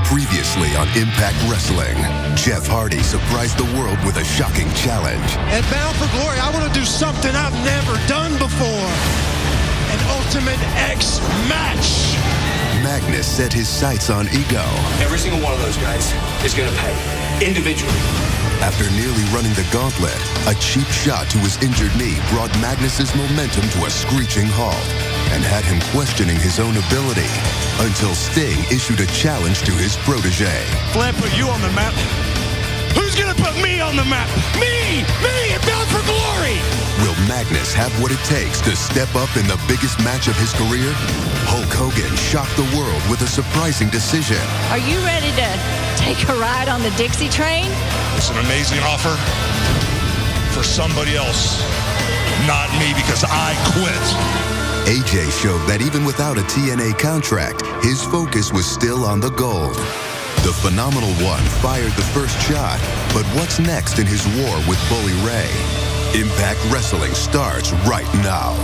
Previously on Impact Wrestling, Jeff Hardy surprised the world with a shocking challenge. At Bound for Glory, I want to do something I've never done before. An Ultimate X match. Magnus set his sights on Ego. Every single one of those guys is going to pay, individually. After nearly running the gauntlet, a cheap shot to his injured knee brought Magnus's momentum to a screeching halt and had him questioning his own ability until Sting issued a challenge to his protege. Flair put you on the map. Who's going to put me on the map? Me! Me! At Bound for Glory! Will Magnus have what it takes to step up in the biggest match of his career? Hulk Hogan shocked the world with a surprising decision. Are you ready to take a ride on the Dixie train? It's an amazing offer for somebody else, not me, because I quit. AJ showed that even without a TNA contract, his focus was still on the gold. The Phenomenal One fired the first shot, but what's next in his war with Bully Ray? Impact Wrestling starts right now.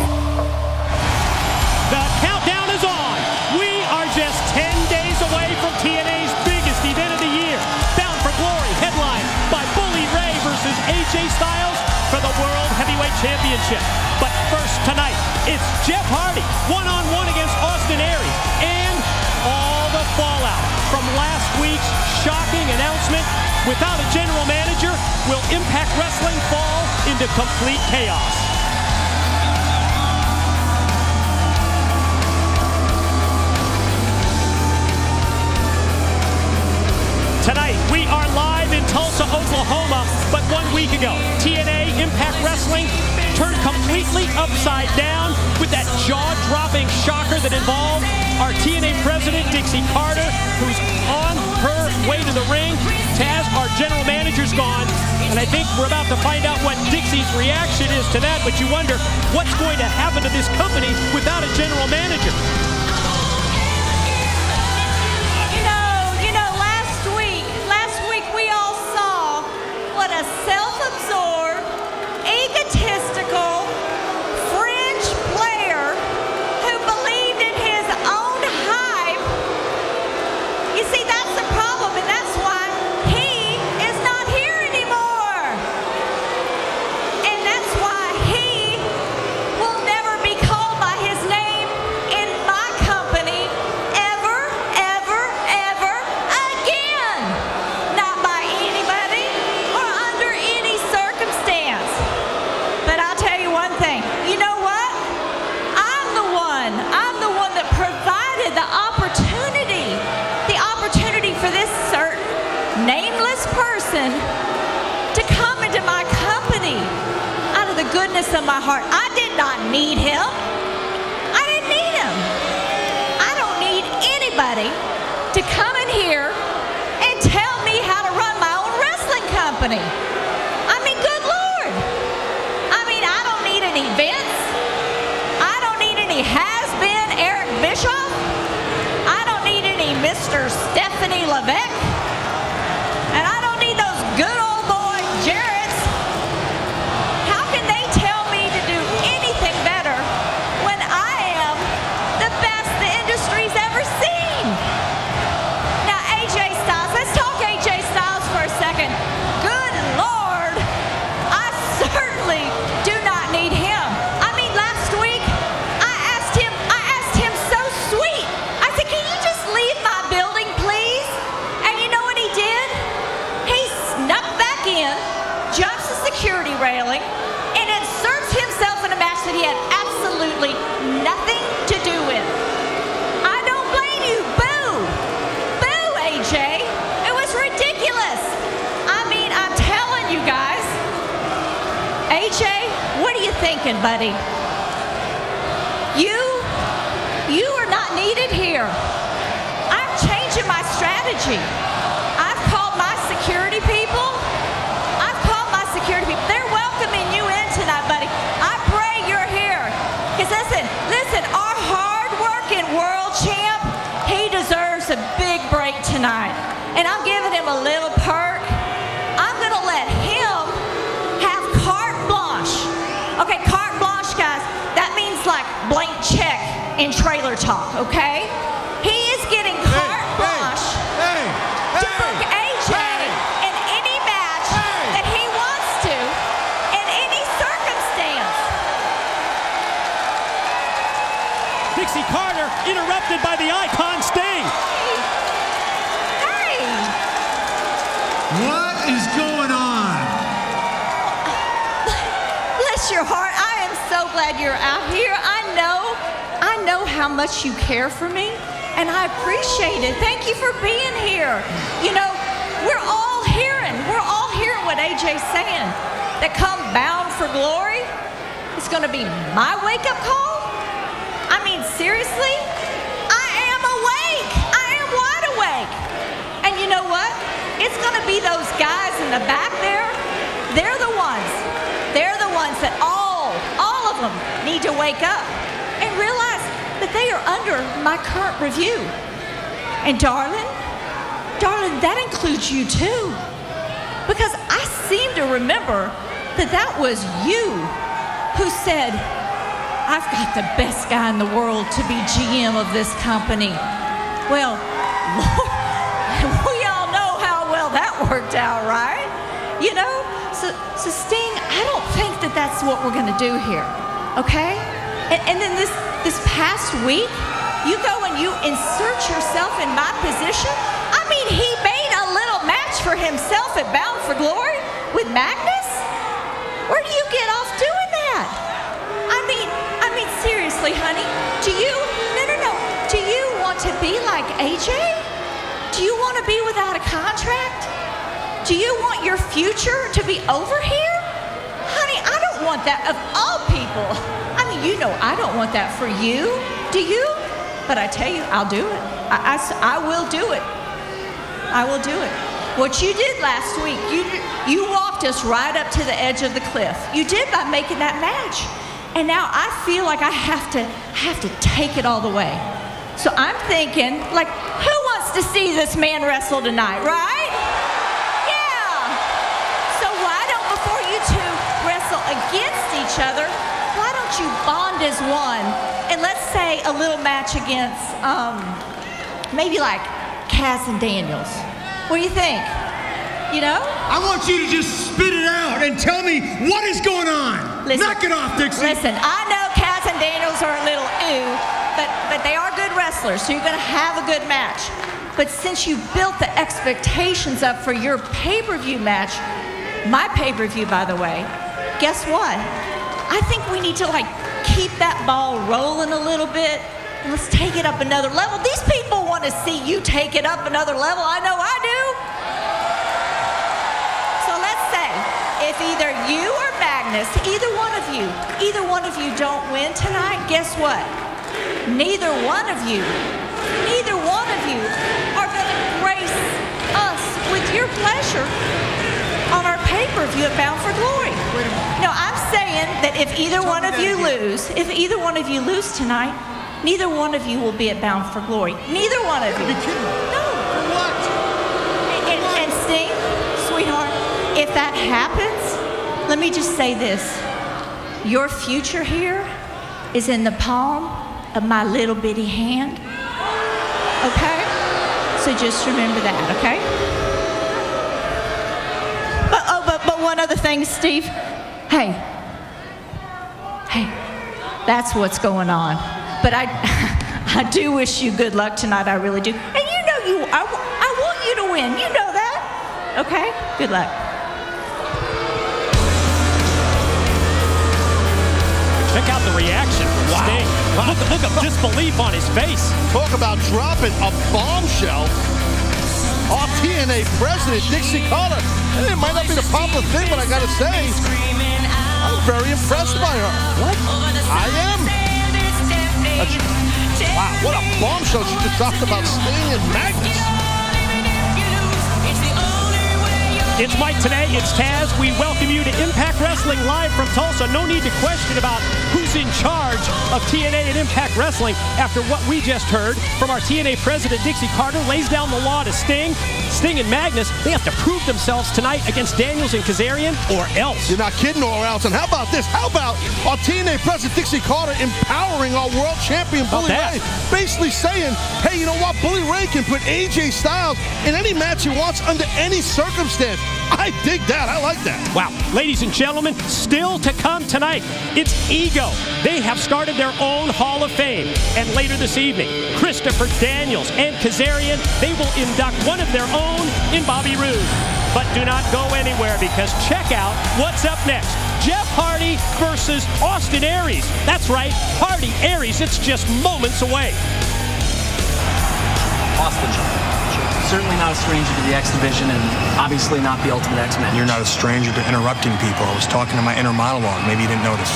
The countdown is on. We are just 10 days away from TNA's biggest event of the year. Bound for Glory, headlined by Bully Ray versus AJ Styles for the World Heavyweight Championship. But first tonight, it's Jeff Hardy one-on-one against Austin Aries, and all the fallout from last week's shocking announcement. Without a general manager, will Impact Wrestling fall into complete chaos? Tonight, we are live in Tulsa, Oklahoma, but 1 week ago, TNA Impact Wrestling turned completely upside down with that jaw-dropping shocker that involved our TNA president, Dixie Carter, who's on her way to the ring. Taz, our general manager's gone, and I think we're about to find out what Dixie's reaction is to that, but you wonder what's going to happen to this company without a general manager. Last week we all saw what a self-absorbed, egotistical, fringe player who believed in his own hype. You see, that's the problem, and that's why he is not here anymore. And that's why he will never be called by his name in my company ever, ever, ever again. Not by anybody or under any circumstance. But I'll tell you one thing. You know what? I'm the one that provided the opportunity for this certain nameless person to come into my company out of the goodness of my heart. I did not need him. I didn't need him. I don't need anybody to come in here and tell me how to run my own wrestling company. I mean, good Lord. I mean, I don't need any Vince. I don't need any has-been Eric Bischoff. I don't need any Mr. Stephanie Levesque. And I don't need those good old boy Jarretts. How can they tell me to do anything better when I am the best the industry's ever seen? Now, AJ Styles, let's talk AJ Styles for a second. Good Lord, I certainly do not need him. I mean, last week, I asked him so sweet. I said, can you just leave my building, please? And you know what he did? He snuck back in, jumps the security railing, and inserts himself in a match that he had absolutely nothing to do with. I don't blame you. Boo! Boo, AJ. It was ridiculous. I mean, I'm telling you guys. AJ, what are you thinking, buddy? You are not needed here. I'm changing my strategy. I've called my security people. They're welcoming you in tonight, buddy. I pray you're here. Because listen, our hard-working world champ, he deserves a big break tonight. And I'm giving him a little perk. I'm going to let him have carte blanche. Okay, carte blanche, guys. That means like blank check in trailer talk, okay? He is getting carte blanche. Hey! your heart. I am so glad you're out here. I know how much you care for me, and I appreciate it. Thank you for being here. You know, we're all hearing what AJ's saying. That come bound for glory, it's going to be my wake-up call. I mean, seriously, I am awake. I am wide awake. And you know what? It's going to be those guys in the back there. They're the ones that all of them need to wake up and realize that they are under my current review. And darling, that includes you too. Because I seem to remember that was you who said, I've got the best guy in the world to be GM of this company. Well, Lord, we all know how well that worked out, right? You know? So Sting, I don't think that's what we're going to do here, okay? And then this past week, you go and you insert yourself in my position. I mean, he made a little match for himself at Bound for Glory with Magnus. Where do you get off doing that? I mean, seriously, honey, do you want to be like AJ? Do you want to be without a contract? Do you want your future to be over here? Honey, I don't want that of all people. I mean, you know I don't want that for you. Do you? But I tell you, I'll do it. I will do it. I will do it. What you did last week, you walked us right up to the edge of the cliff. You did by making that match. And now I feel like I have to take it all the way. So I'm thinking, like, who wants to see this man wrestle tonight, right? Yeah. So why don't, before you two wrestle against each other, why don't you bond as one? And let's say a little match against, maybe like Kaz and Daniels. What do you think? You know? I want you to just spit it out and tell me what is going on. Listen, knock it off, Dixie. Listen, I know Kaz and Daniels are a little but they are good wrestlers, so you're going to have a good match. But since you built the expectations up for your pay-per-view match, my pay-per-view, by the way, guess what? I think we need to, like, keep that ball rolling a little bit. Let's take it up another level. These people want to see you take it up another level. I know I do. So let's say if either you or Magnus, either one of you don't win tonight, guess what? Neither one of you are going to grace us with your pleasure on our pay-per-view at Bound for Glory. No, I'm saying that if either one of you lose tonight, neither one of you will be at Bound for Glory. Neither one of you. No. For what? And Sting, sweetheart, if that happens, let me just say this. Your future here is in the palm of my little bitty hand. Okay? So just remember that, okay? But one other thing, Steve. Hey, that's what's going on. But I do wish you good luck tonight. I really do. And you know I want you to win. You know that. Okay? Good luck. Check out the reaction from Sting. Look of disbelief on his face. Talk about dropping a bombshell off TNA president Dixie Carter. And it might not be the popular thing, but I gotta say, I'm very impressed by her. What? I am. Wow, what a bombshell she just dropped about Sting and Magnus. It's Mike today, it's Taz. We welcome you to Impact Wrestling live from Tulsa. No need to question about who's in charge of TNA and Impact Wrestling after what we just heard from our TNA president, Dixie Carter, lays down the law to Sting. Sting and Magnus, they have to prove themselves tonight against Daniels and Kazarian or else. You're not kidding, or else. And how about this? How about our TNA president, Dixie Carter, empowering our world champion, Bully Ray? Basically saying, hey, you know what? Bully Ray can put AJ Styles in any match he wants under any circumstance. I dig that. I like that. Wow. Ladies and gentlemen, still to come tonight, it's Ego. They have started their own Hall of Fame. And later this evening, Christopher Daniels and Kazarian, they will induct one of their own in Bobby Roode. But do not go anywhere, because check out what's up next. Jeff Hardy versus Austin Aries. That's right, Hardy Aries. It's just moments away. Austin, certainly not a stranger to the X Division, and obviously not the Ultimate X-Men. You're not a stranger to interrupting people. I was talking to my inner monologue. Maybe you didn't notice.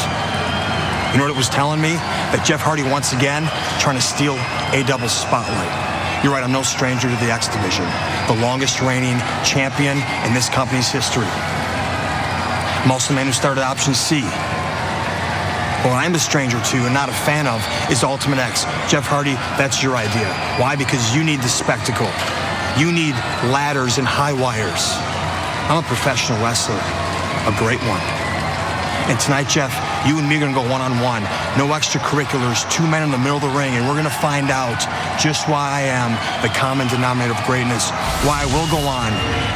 You know what it was telling me? That Jeff Hardy, once again, trying to steal A-Double's spotlight. You're right, I'm no stranger to the X Division. The longest reigning champion in this company's history. I'm also the man who started Option C. What I'm a stranger to and not a fan of is Ultimate X. Jeff Hardy, that's your idea. Why? Because you need the spectacle. You need ladders and high wires. I'm a professional wrestler, a great one. And tonight, Jeff, you and me are going to go one-on-one. No extracurriculars, 2 men in the middle of the ring, and we're going to find out just why I am the common denominator of greatness, why I will go on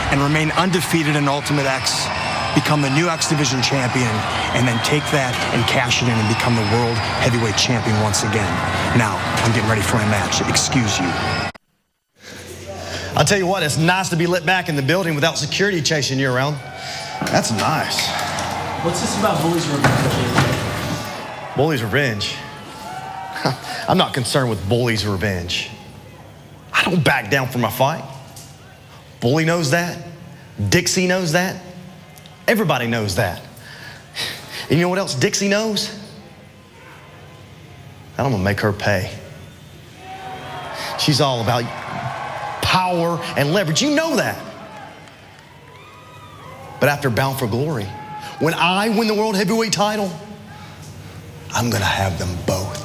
and remain undefeated in Ultimate X, become the new X Division champion, and then take that and cash it in and become the world heavyweight champion once again. Now, I'm getting ready for my match. Excuse you. I'll tell you what, it's nice to be let back in the building without security chasing you around. That's nice. What's this about Bully's revenge? Bully's revenge? I'm not concerned with Bully's revenge. I don't back down from my fight. Bully knows that. Dixie knows that. Everybody knows that. And you know what else Dixie knows? I'm gonna make her pay. She's all about power and leverage. You know that. But after Bound for Glory, when I win the World Heavyweight title, I'm gonna have them both.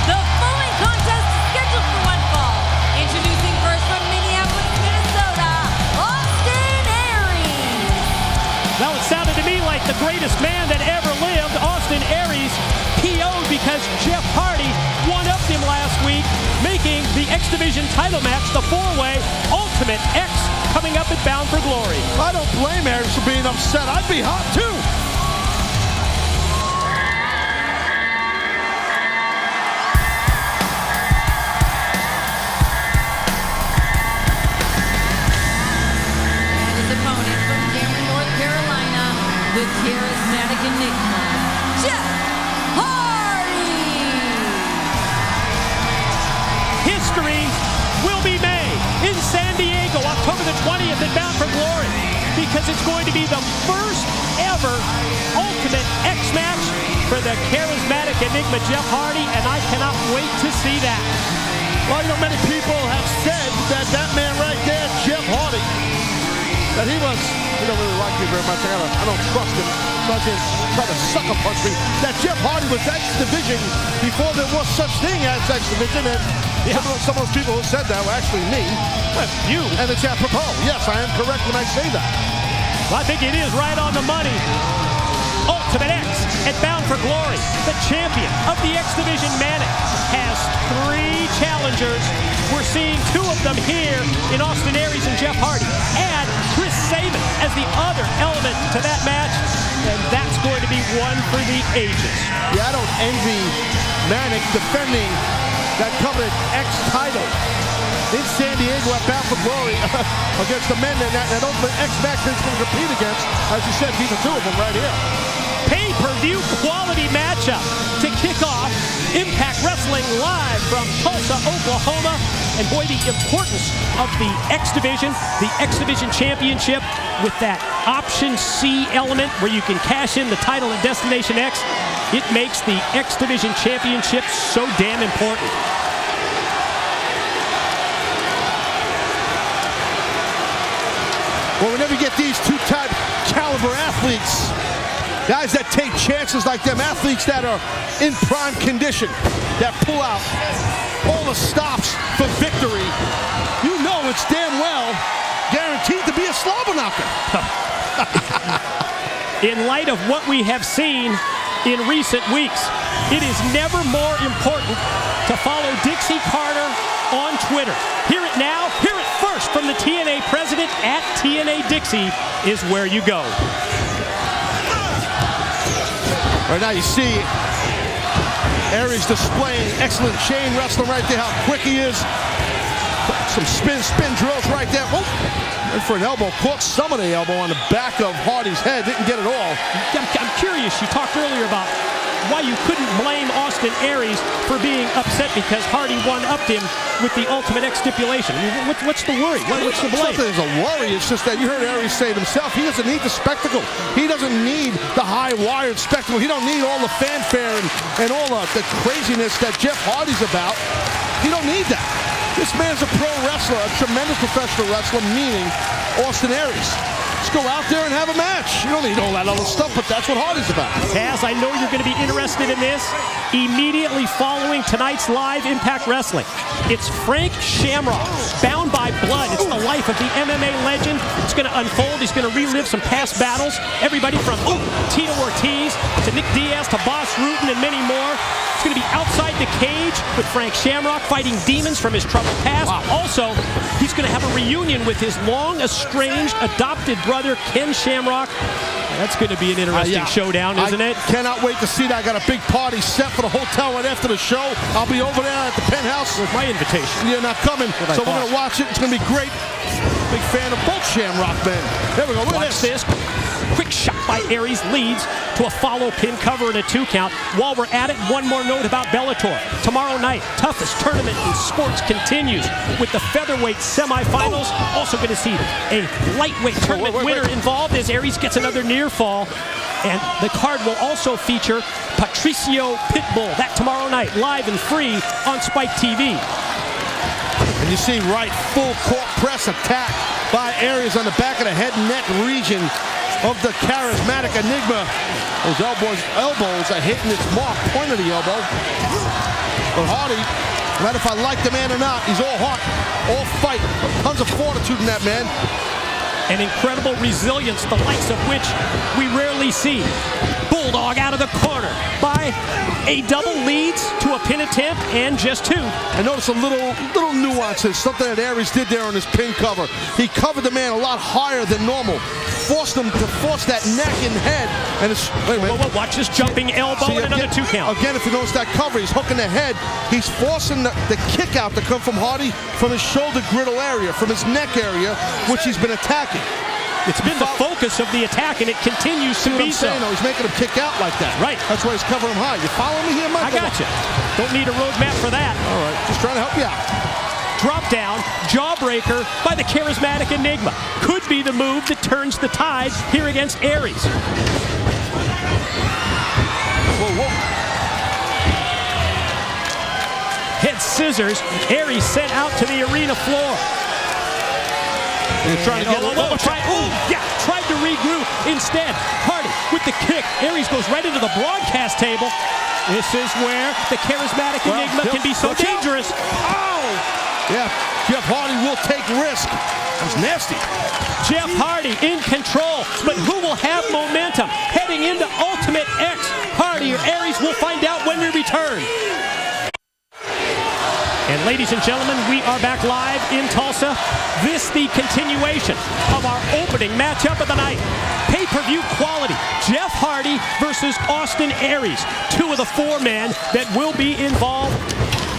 The following contest is scheduled for one fall. Introducing first from Minneapolis, Minnesota, Austin Aries. Well, it sounded to me like the greatest man that ever lived, Austin Aries, PO'd because Jeff Hardy one-upped him last week, making the X Division title match the four-way Ultimate X coming up at Bound for Glory. I don't blame Aries for being upset. I'd be hot too. And his opponent from Cameron, North Carolina, the charismatic enigma, Jeff Hardy. History will be made in San Diego, October the 20th at Bound for Glory, because it's going to be the first ever Ultimate X match for the charismatic enigma Jeff Hardy, and I cannot wait to see that. Well, you know, many people have said that that man right there, Jeff Hardy, that he don't really like me very much. I don't trust him. So I can try to sucker punch me. That Jeff Hardy was X Division before there was such thing as X Division, and some of those people who said that were actually me. You. And it's apropos. Yes, I am correct when I say that. Well, I think it is right on the money. Ultimate X at Bound for Glory. The champion of the X Division Manic has 3 challengers. We're seeing 2 of them here in Austin Aries and Jeff Hardy. Add Chris Sabin as the other element to that match, and that's going to be one for the ages. Yeah, I don't envy Manic defending that coveted X title in San Diego at Bound for Glory against the men that Ultimate X match he's going to compete against. As you said, these are 2 of them right here. Pay-per-view quality matchup to kick off Impact Wrestling live from Tulsa, Oklahoma. And boy, the importance of the X Division, the X Division Championship with that Option C element where you can cash in the title at Destination X, it makes the X Division Championship so damn important. Well, whenever you get these 2-type caliber athletes, guys that take chances like them, athletes that are in prime condition, that pull out all the stops for victory, you know it's damn well guaranteed to be a slobber knocker. In light of what we have seen in recent weeks, it is never more important to follow Dixie Carter on Twitter. Hear it now, hear it first from the TNA president at TNA Dixie is where you go. Right now you see Aries displaying excellent chain wrestling right there, how quick he is. Some spin drills right there. Oh, went for an elbow, caught some of the elbow on the back of Hardy's head, didn't get it all. I'm curious, you talked earlier about why you couldn't blame Austin Aries for being upset because Hardy one-upped him with the Ultimate X stipulation. I mean, what's the worry? What's the blame? It's not that there's a worry. It's just that you heard Aries say it himself. He doesn't need the spectacle. He doesn't need the high-wired spectacle. He don't need all the fanfare and all the craziness that Jeff Hardy's about. He don't need that. This man's a pro wrestler, a tremendous professional wrestler, meaning Austin Aries. Let's go out there and have a match. You don't need all that other stuff, but that's what Hardy's about. Taz, I know you're going to be interested in this. Immediately following tonight's live Impact Wrestling, it's Frank Shamrock, Bound by Blood. It's the life of the MMA legend. It's going to unfold. He's going to relive some past battles. Everybody from Tito Ortiz to Nick Diaz to Boss Rutan and many more. It's going to be outside the cage with Frank Shamrock fighting demons from his troubled past. Wow. Also, he's going to have a reunion with his long-estranged adopted brother, Ken Shamrock. That's going to be an interesting showdown, isn't it? Cannot wait to see that. I got a big party set for the hotel right after the show. I'll be over there at the penthouse. With my invitation. You're not coming, so we're going to watch it. It's going to be great. Big fan of both Shamrock men. There we go. Look at this. Quick shot by Aries leads to a follow pin cover and a 2 count. While we're at it, one more note about Bellator. Tomorrow night, toughest tournament in sports continues with the featherweight semifinals. Also going to see a lightweight tournament winner involved as Aries gets another near fall. And the card will also feature Patricio Pitbull. That tomorrow night, live and free on SpikeTV. And you see right full court press attack by Aries on the back of the head and neck region of the charismatic Enigma. Those elbows are hitting its mark, point of the elbow. But Hardy, no matter if I like the man or not, he's all heart, all fight. Tons of fortitude in that man. An incredible resilience, the likes of which we rarely see. Bulldog out of the corner by a double leads to a pin attempt and just 2. I noticed a little nuances, something that Aries did there on his pin cover. He covered the man a lot higher than normal. Forced him to force that neck and head. And it's, wait a minute. Watch this jumping elbow and another 2 count. Again, if you notice that cover, he's hooking the head. He's forcing the kick out to come from Hardy from his shoulder griddle area, from his neck area, which he's been attacking. It's been the focus of the attack, and it continues to be so. He's making him kick out like that. Right. That's why he's covering him high. You follow me here, Mike? I got you. Don't need a roadmap for that. All right, just trying to help you out. Drop down, jawbreaker by the charismatic Enigma. Could be the move that turns the tide here against Aries. Whoa. Head scissors, Aries sent out to the arena floor. He's trying to get tried to regroup. Instead, Hardy with the kick. Aries goes right into the broadcast table. This is where the charismatic Enigma can be so dangerous. Oh! Yeah, Jeff Hardy will take risk. That's nasty. Jeff Hardy in control, but who will have momentum heading into Ultimate X? Hardy or Aries, we'll find out when we return. And ladies and gentlemen, we are back live in Tulsa. This the continuation of our opening matchup of the night. Pay-per-view quality. Jeff Hardy versus Austin Aries. 2 of the 4 men that will be involved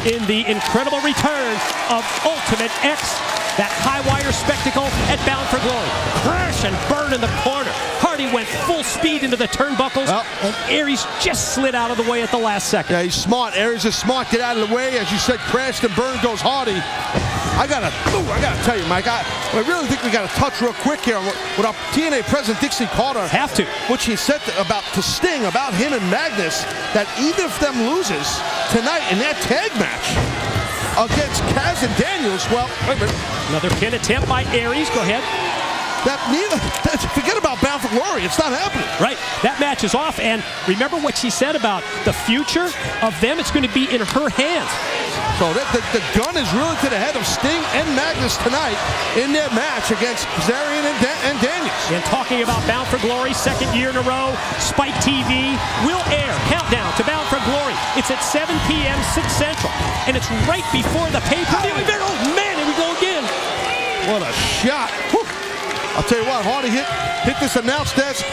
in the incredible return of Ultimate X. That high-wire spectacle at Bound for Glory. Crash and burn in the corner. Hardy went full speed into the turnbuckles, and Aries just slid out of the way at the last second. Yeah, he's smart. Aries is smart. Get out of the way. As you said, crashed and burn goes Hardy. I gotta tell you, Mike, I really think we gotta touch real quick here with our TNA President Dixie Carter. Have to. Which he said to Sting about him and Magnus, that either of them loses tonight in that tag match against Kaz and Daniels, well, wait a minute. Another pin attempt by Aries. Go ahead. Forget about Bound for Glory. It's not happening. Right. That match is off. And remember what she said about the future of them? It's going to be in her hands. So the gun is really to the head of Sting and Magnus tonight in their match against Kazarian and Daniels. And talking about Bound for Glory, 2nd year in a row, SpikeTV will air Countdown to Bound for Glory. It's at 7 p.m. 6 Central. And it's right before the pay-per-view. Oh, man, here we go again. What a shot. Whew. I'll tell you what, Hardy hit this announce desk.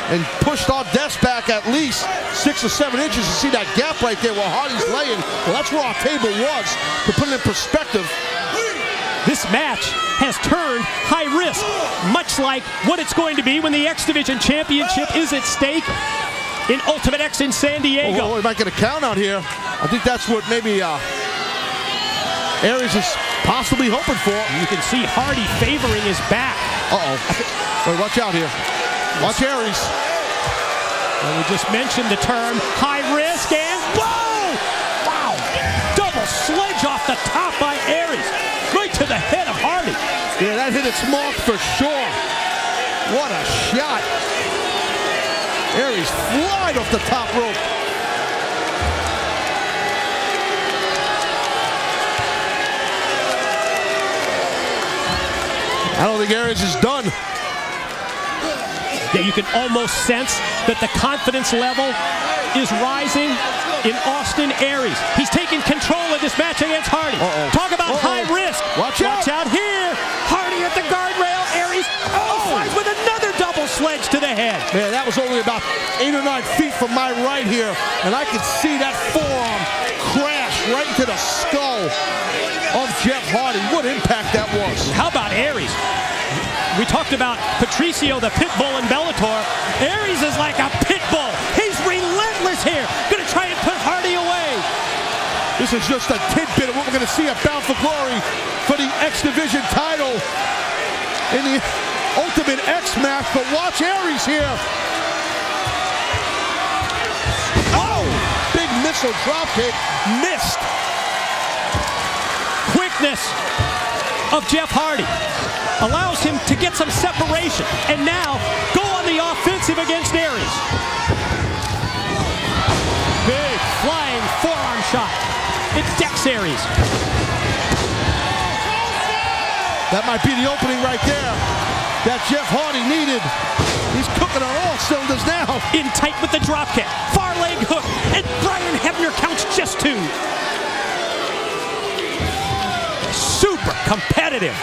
and pushed Ardess back at least 6 or 7 inches. You see that gap right there where Hardy's laying. Well, that's where our table was. To put it in perspective, this match has turned high risk, much like what it's going to be when the X Division Championship is at stake in Ultimate X in San Diego. Oh, we might get a count out here. I think that's what maybe Aries is possibly hoping for. You can see Hardy favoring his back. Uh-oh. Wait, watch out here. Watch Aries. And we just mentioned the term high risk, and whoa! Wow! Double sledge off the top by Aries. Right to the head of Hardy. Yeah, that hit its mark for sure. What a shot. Aries flied off the top rope. I don't think Aries is done. Yeah, you can almost sense that the confidence level is rising in Austin Aries. He's taking control of this match against Hardy. Talk about high risk. Watch out here. Hardy at the guardrail. Aries flies with another double sledge to the head. Man, that was only about 8 or 9 feet from my right here, and I could see that forearm crash right into the skull of Jeff Hardy. What impact that was. How about Aries? We talked about Patricio, the pit bull in Bellator. Aries is like a pit bull. He's relentless here. Gonna try and put Hardy away. This is just a tidbit of what we're gonna see at Bound for Glory for the X Division title in the Ultimate X match. But watch Aries here. Oh! Big missile dropkick. Missed. Quickness of Jeff Hardy allows him to get some separation and now go on the offensive against Aries. Big flying forearm shot. It decks Aries. That might be the opening right there that Jeff Hardy needed. He's cooking on all cylinders now. In tight with the dropkick. Far leg hook. And Brian Hebner counts just 2. Super competitive.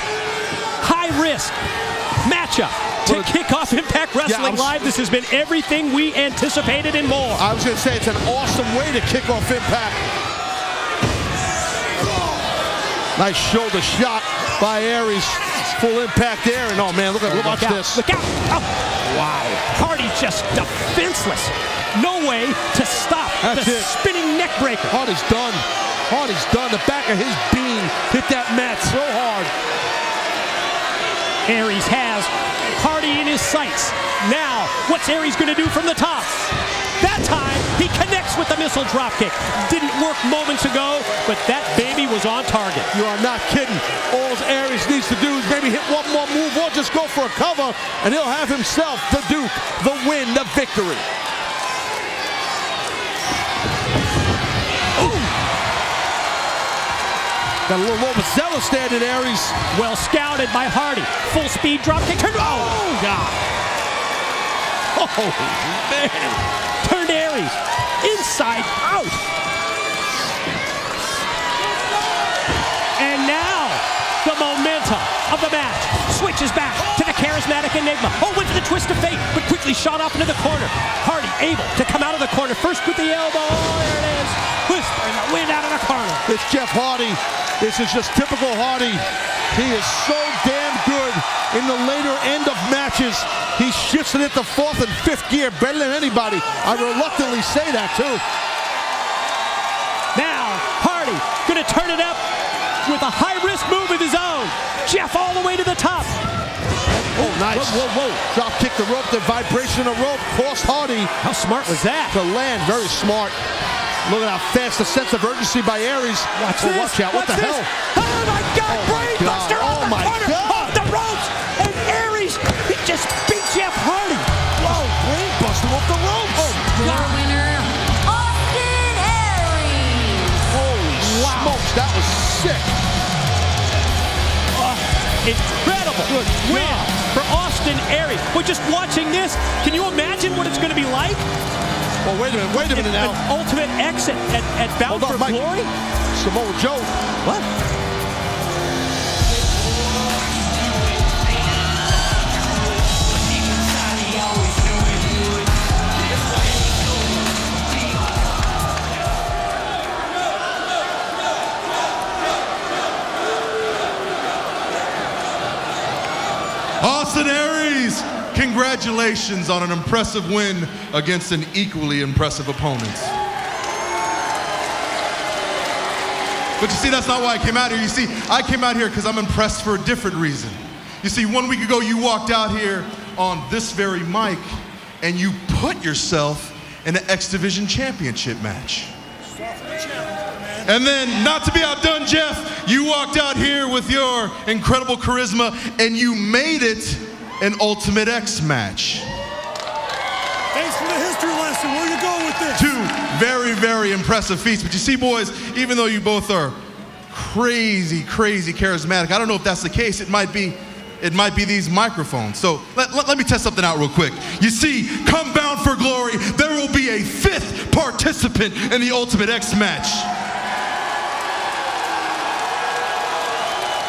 High risk matchup to kick off Impact Wrestling Live. This has been everything we anticipated and more. I was going to say it's an awesome way to kick off Impact. Nice shoulder shot by Aries. Full impact there, and oh man, watch this. Look out! Oh. Wow. Hardy just defenseless. No way to stop the spinning neck breaker. Hardy's done. Hardy's done. The back of his beam hit that mat so hard. Aries has Hardy in his sights. Now, what's Aries going to do from the top? That time, he connects with the missile dropkick. Didn't work moments ago, but that baby was on target. You are not kidding. All Aries needs to do is maybe hit one more move or just go for a cover, and he'll have himself the Duke, the win, the victory. Got a little overzealous there at Aries. Well scouted by Hardy. Full speed dropkick. Oh, God. Oh, man. Turned Aries inside out. And now the momentum of the match switches back to the charismatic Enigma. Oh, went for the twist of fate, but quickly shot off into the corner. Hardy able to come out of the corner. First with the elbow. Oh, there it is. Whispering the wind out of the corner. It's Jeff Hardy. This is just typical Hardy. He is so damn good in the later end of matches. He shifts it into 4th and 5th gear better than anybody. I reluctantly say that too. Now Hardy gonna turn it up with a high-risk move of his own. Jeff all the way to the top. Oh, nice. Whoa. Drop kick the rope, the vibration of rope cost Hardy. How smart was that? To land, very smart. Look at how fast the sense of urgency by Aries. Watch this. Watch out. What the hell? Oh my God, brainbuster off the corner, off the ropes, and Aries, he just beat Jeff Hardy. Whoa, brainbuster off the ropes. Oh, Your winner, Austin Aries. Holy smokes, that was sick. Incredible win for Austin Aries. We're just watching this. Can you imagine what it's going to be like? Well, wait a minute now. An Ultimate Exit at Bound for Glory? Samoa Joe. What? Austin Aries, congratulations on an impressive win against an equally impressive opponent. But you see, that's not why I came out here. You see, I came out here because I'm impressed for a different reason. You see, 1 week ago, you walked out here on this very mic and you put yourself in an X Division championship match. And then, not to be outdone, Jeff, you walked out here with your incredible charisma and you made it an Ultimate X match. Thanks for the history lesson. Where you going with this? 2 very, very impressive feats. But you see, boys, even though you both are crazy, crazy charismatic, I don't know if that's the case. It might be these microphones. So let me test something out real quick. You see, come Bound for Glory, there will be a 5th participant in the Ultimate X match.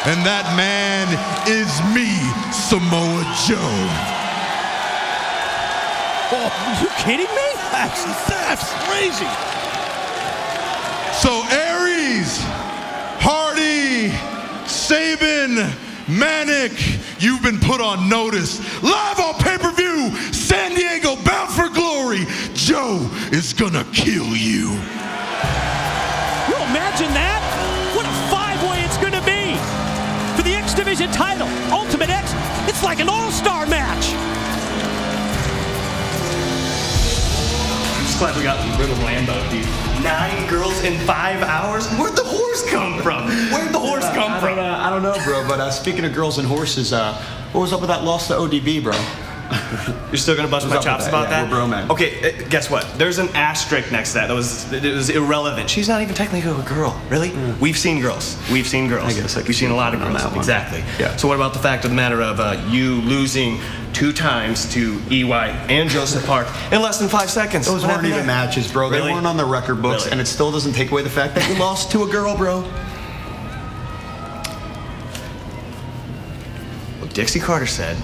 And that man is me, Samoa Joe. Oh, are you kidding me? That's crazy. So Aries, Hardy, Sabin, Manic, you've been put on notice. Live on pay-per-view, San Diego, Bound for Glory. Joe is gonna kill you. You imagine that? What a 5-way it's gonna be. For the X Division title, Ultimate X, it's like an all-star match. I'm just glad we got rid of Lambo, dude. 9 girls in 5 hours? Where'd the horse come from? Where'd the horse come from? I don't know, bro, but speaking of girls and horses, what was up with that loss to ODB, bro? You're still gonna bust my chops about that? We're bro, man. Okay, guess what? There's an asterisk next to that. It was irrelevant. She's not even technically a girl, really. We've seen girls. We've seen girls. I guess we've seen a lot of girls. Exactly. Yeah. So what about the fact of the matter of you losing 2 times to EY and Joseph Park in less than 5 seconds? Those weren't even matches, bro. Really? They weren't on the record books, Really? and it still doesn't take away the fact that you lost to a girl, bro. Well, Dixie Carter said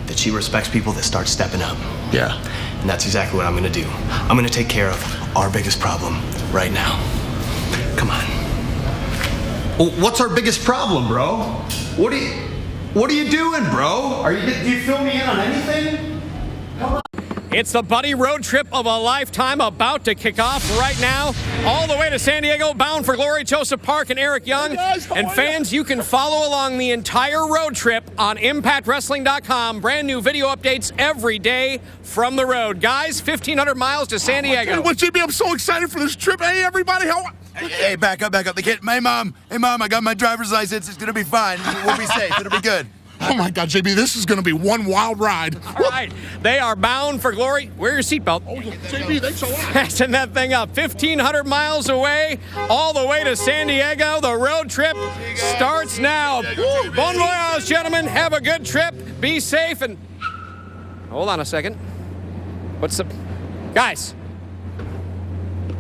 that she respects people that start stepping up. Yeah. And that's exactly what I'm gonna do. I'm gonna take care of our biggest problem right now. Come on. Well, what's our biggest problem, bro? What are you doing, bro? Do you fill me in on anything? Come on. It's the buddy road trip of a lifetime about to kick off right now. All the way to San Diego, Bound for Glory, Joseph Park and Eric Young. And fans, you can follow along the entire road trip on ImpactWrestling.com. Brand new video updates every day from the road. Guys, 1,500 miles to San Diego. What, Jimmy? I'm so excited for this trip. Hey, everybody, how... Hey, back up. The kid, hey, Mom, I got my driver's license. It's going to be fine. We'll be safe. It'll be good. Oh, my God, JB, this is going to be one wild ride. All right, they are bound for glory. Wear your seatbelt. Oh, yeah. JB, thanks a lot. Fasten that thing up. 1,500 miles away, all the way to San Diego. The road trip starts now. Bon voyage, gentlemen. Have a good trip. Be safe and... Hold on a second. What's the... Guys.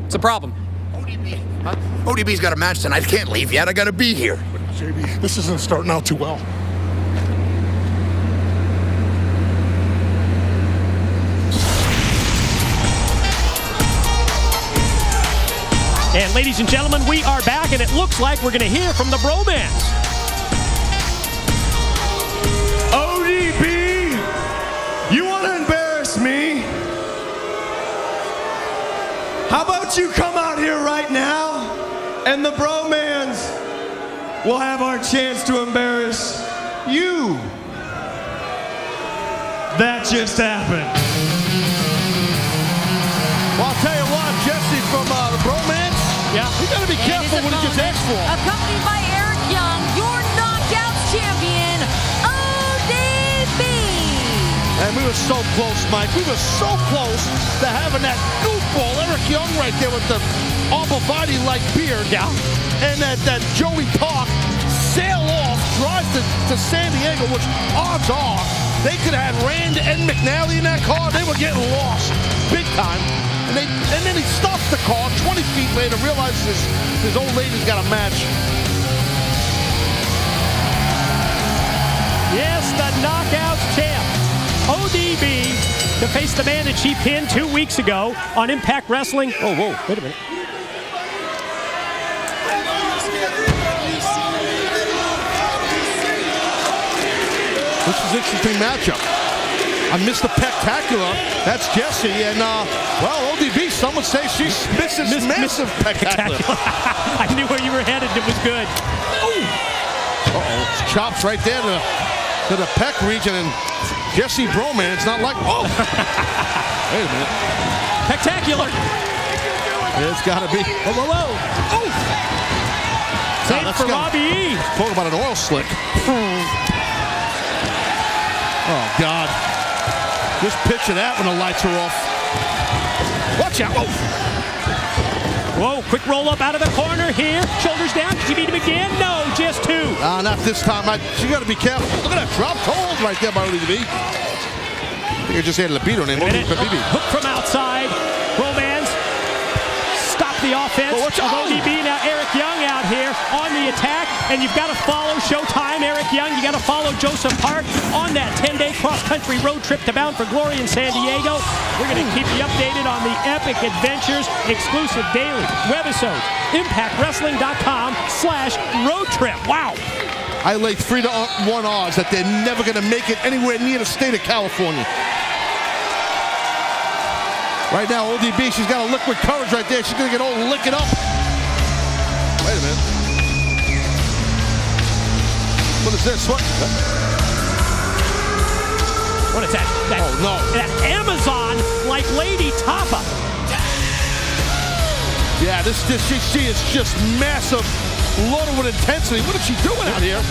What's the problem? ODB. Huh? ODB's got a match tonight. I can't leave yet. I got to be here. JB, this isn't starting out too well. And ladies and gentlemen, we are back, and it looks like we're going to hear from the bromance. ODB, you want to embarrass me? How about you come out here right now, and the bromance will have our chance to embarrass you. That just happened. Well, I'll tell you what, Jesse from the bromance. Yeah. You gotta be careful when he gets asked for. Accompanied by Eric Young, your Knockouts champion, ODB. And we were so close, Mike. We were so close to having that goofball Eric Young right there with the Albavati-like beard. Yeah. And that Joey Park sail off, drive to San Diego, which odds are they could have had Rand and McNally in that car. They were getting lost big time. And then he stops the car 20 feet later, realizes his old lady's got a match. Yes, the Knockouts champ, ODB, to face the man that she pinned 2 weeks ago on Impact Wrestling. Oh, whoa, wait a minute. this is an interesting matchup. I missed the Pectacular. That's Jesse. And, well, ODB, some would say she misses massive Pectacular. I knew where you were headed. It was good. Uh-oh. Chops right there to the pec region. And Jesse Bromance not like... Oh! Wait a minute. Spectacular. It's got to be. Whoa, whoa, whoa. Oh! Save for Robbie E. Talk about an oil slick. Oh, God. Just picture that when the lights are off. Watch out. Oh. Whoa, quick roll up out of the corner here. Shoulders down. Did you beat him again? No, just two. Not this time. She got to be careful. Look at that drop hold right there by ODB. I think I just had a libido name. Hook from outside. Romance. Stop the offense of ODB. Now Eric Young out here on the attack. And you've got to follow Showtime, Eric Young. You got to follow Joseph Hart on that 10-day cross-country road trip to Bound for Glory in San Diego. We're going to keep you updated on the epic adventures, exclusive daily webisodes, ImpactWrestling.com/road trip. Wow. I lay 3-1 odds that they're never going to make it anywhere near the state of California. Right now, ODB, she's got a liquid courage right there. She's going to get all lick it up. Wait a minute. What is this? What is that? Oh, no. That Amazon like Lady Tapa. Yeah, she is just massive, loaded with intensity. What is she doing out here?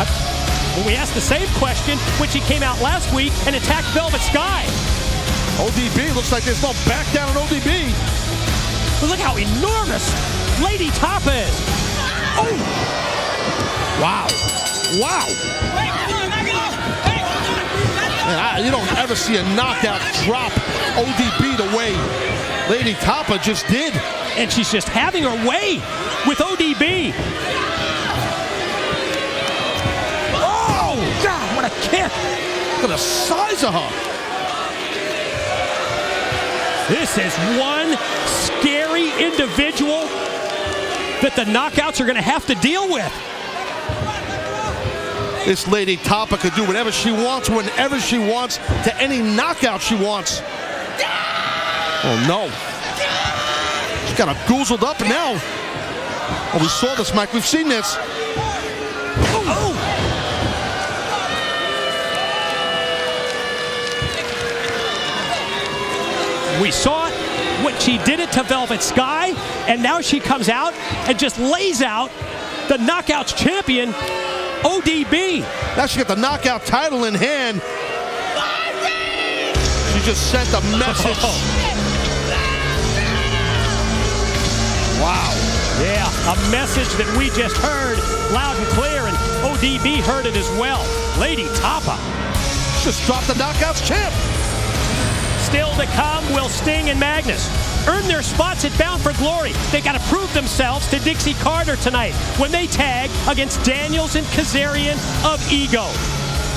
Well, we asked the same question when she came out last week and attacked Velvet Sky. ODB, looks like there's no back down on ODB. But look how enormous Lady Tapa is. Oh! Wow. Wow. Man, you don't ever see a knockout drop ODB the way Lady Tapa just did. And she's just having her way with ODB. Oh, God, what a kick. Look at the size of her. This is one scary individual that the knockouts are going to have to deal with. This Lady Tapa could do whatever she wants, whenever she wants, to any knockout she wants. Oh, no. She got her goozled up now. Oh, we saw this, Mike. We've seen this. Oh! We saw it when she did it to Velvet Sky, and now she comes out and just lays out the Knockouts champion, ODB. Now she got the knockout title in hand. She just sent a message. Wow. Yeah, a message that we just heard loud and clear, and ODB heard it as well. Lady Tapa just dropped the Knockouts champ. Still to come will Sting and Magnus earn their spots at Bound for Glory. They got to prove themselves to Dixie Carter tonight when they tag against Daniels and Kazarian of Ego.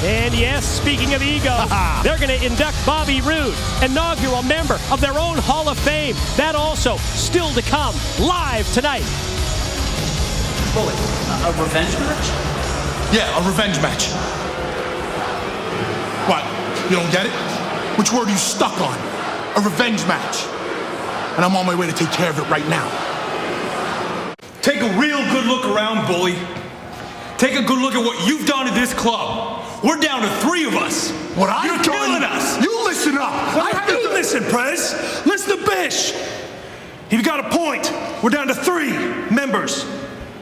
And yes, speaking of Ego, they're going to induct Bobby Roode, inaugural member of their own Hall of Fame. That also still to come live tonight. Bully, a revenge match? Yeah, a revenge match. What? You don't get it? Which word are you stuck on? A revenge match. And I'm on my way to take care of it right now. Take a real good look around, Bully. Take a good look at what you've done to this club. We're down to 3 of us. What I've You're killing us. You listen up. You listen, Prez. Listen to Bish. You've got a point. We're down to 3 members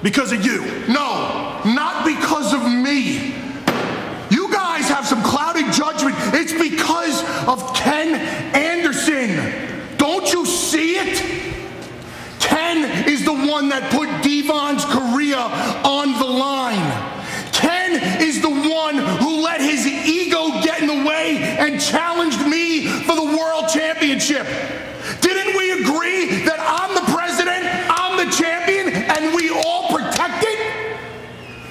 because of you. No, not because of me. You guys have some clouded judgment. It's because of Ken Anderson. Don't you see it? Ken is the one that put Devon's career on the line. Ken is the one who let his ego get in the way and challenged me for the world championship. Didn't we agree that I'm the president, I'm the champion, and we all protect it?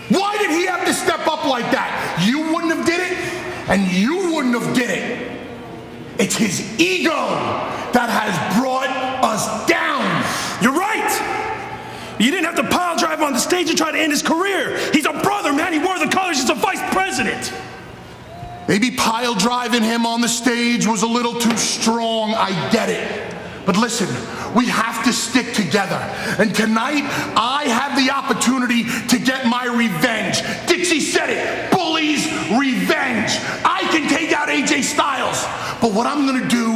Why did he have to step up like that? You wouldn't have did it, and you wouldn't have did it. It's his ego that has brought us down. You're right. You didn't have to pile drive on the stage and try to end his career. He's a brother, man. He wore the colors. He's a vice president. Maybe pile driving him on the stage was a little too strong, I get it. But listen, we have to stick together. And tonight, I have the opportunity to get my revenge. Dixie said it, Bully's revenge. I can take out AJ Styles. But what I'm gonna do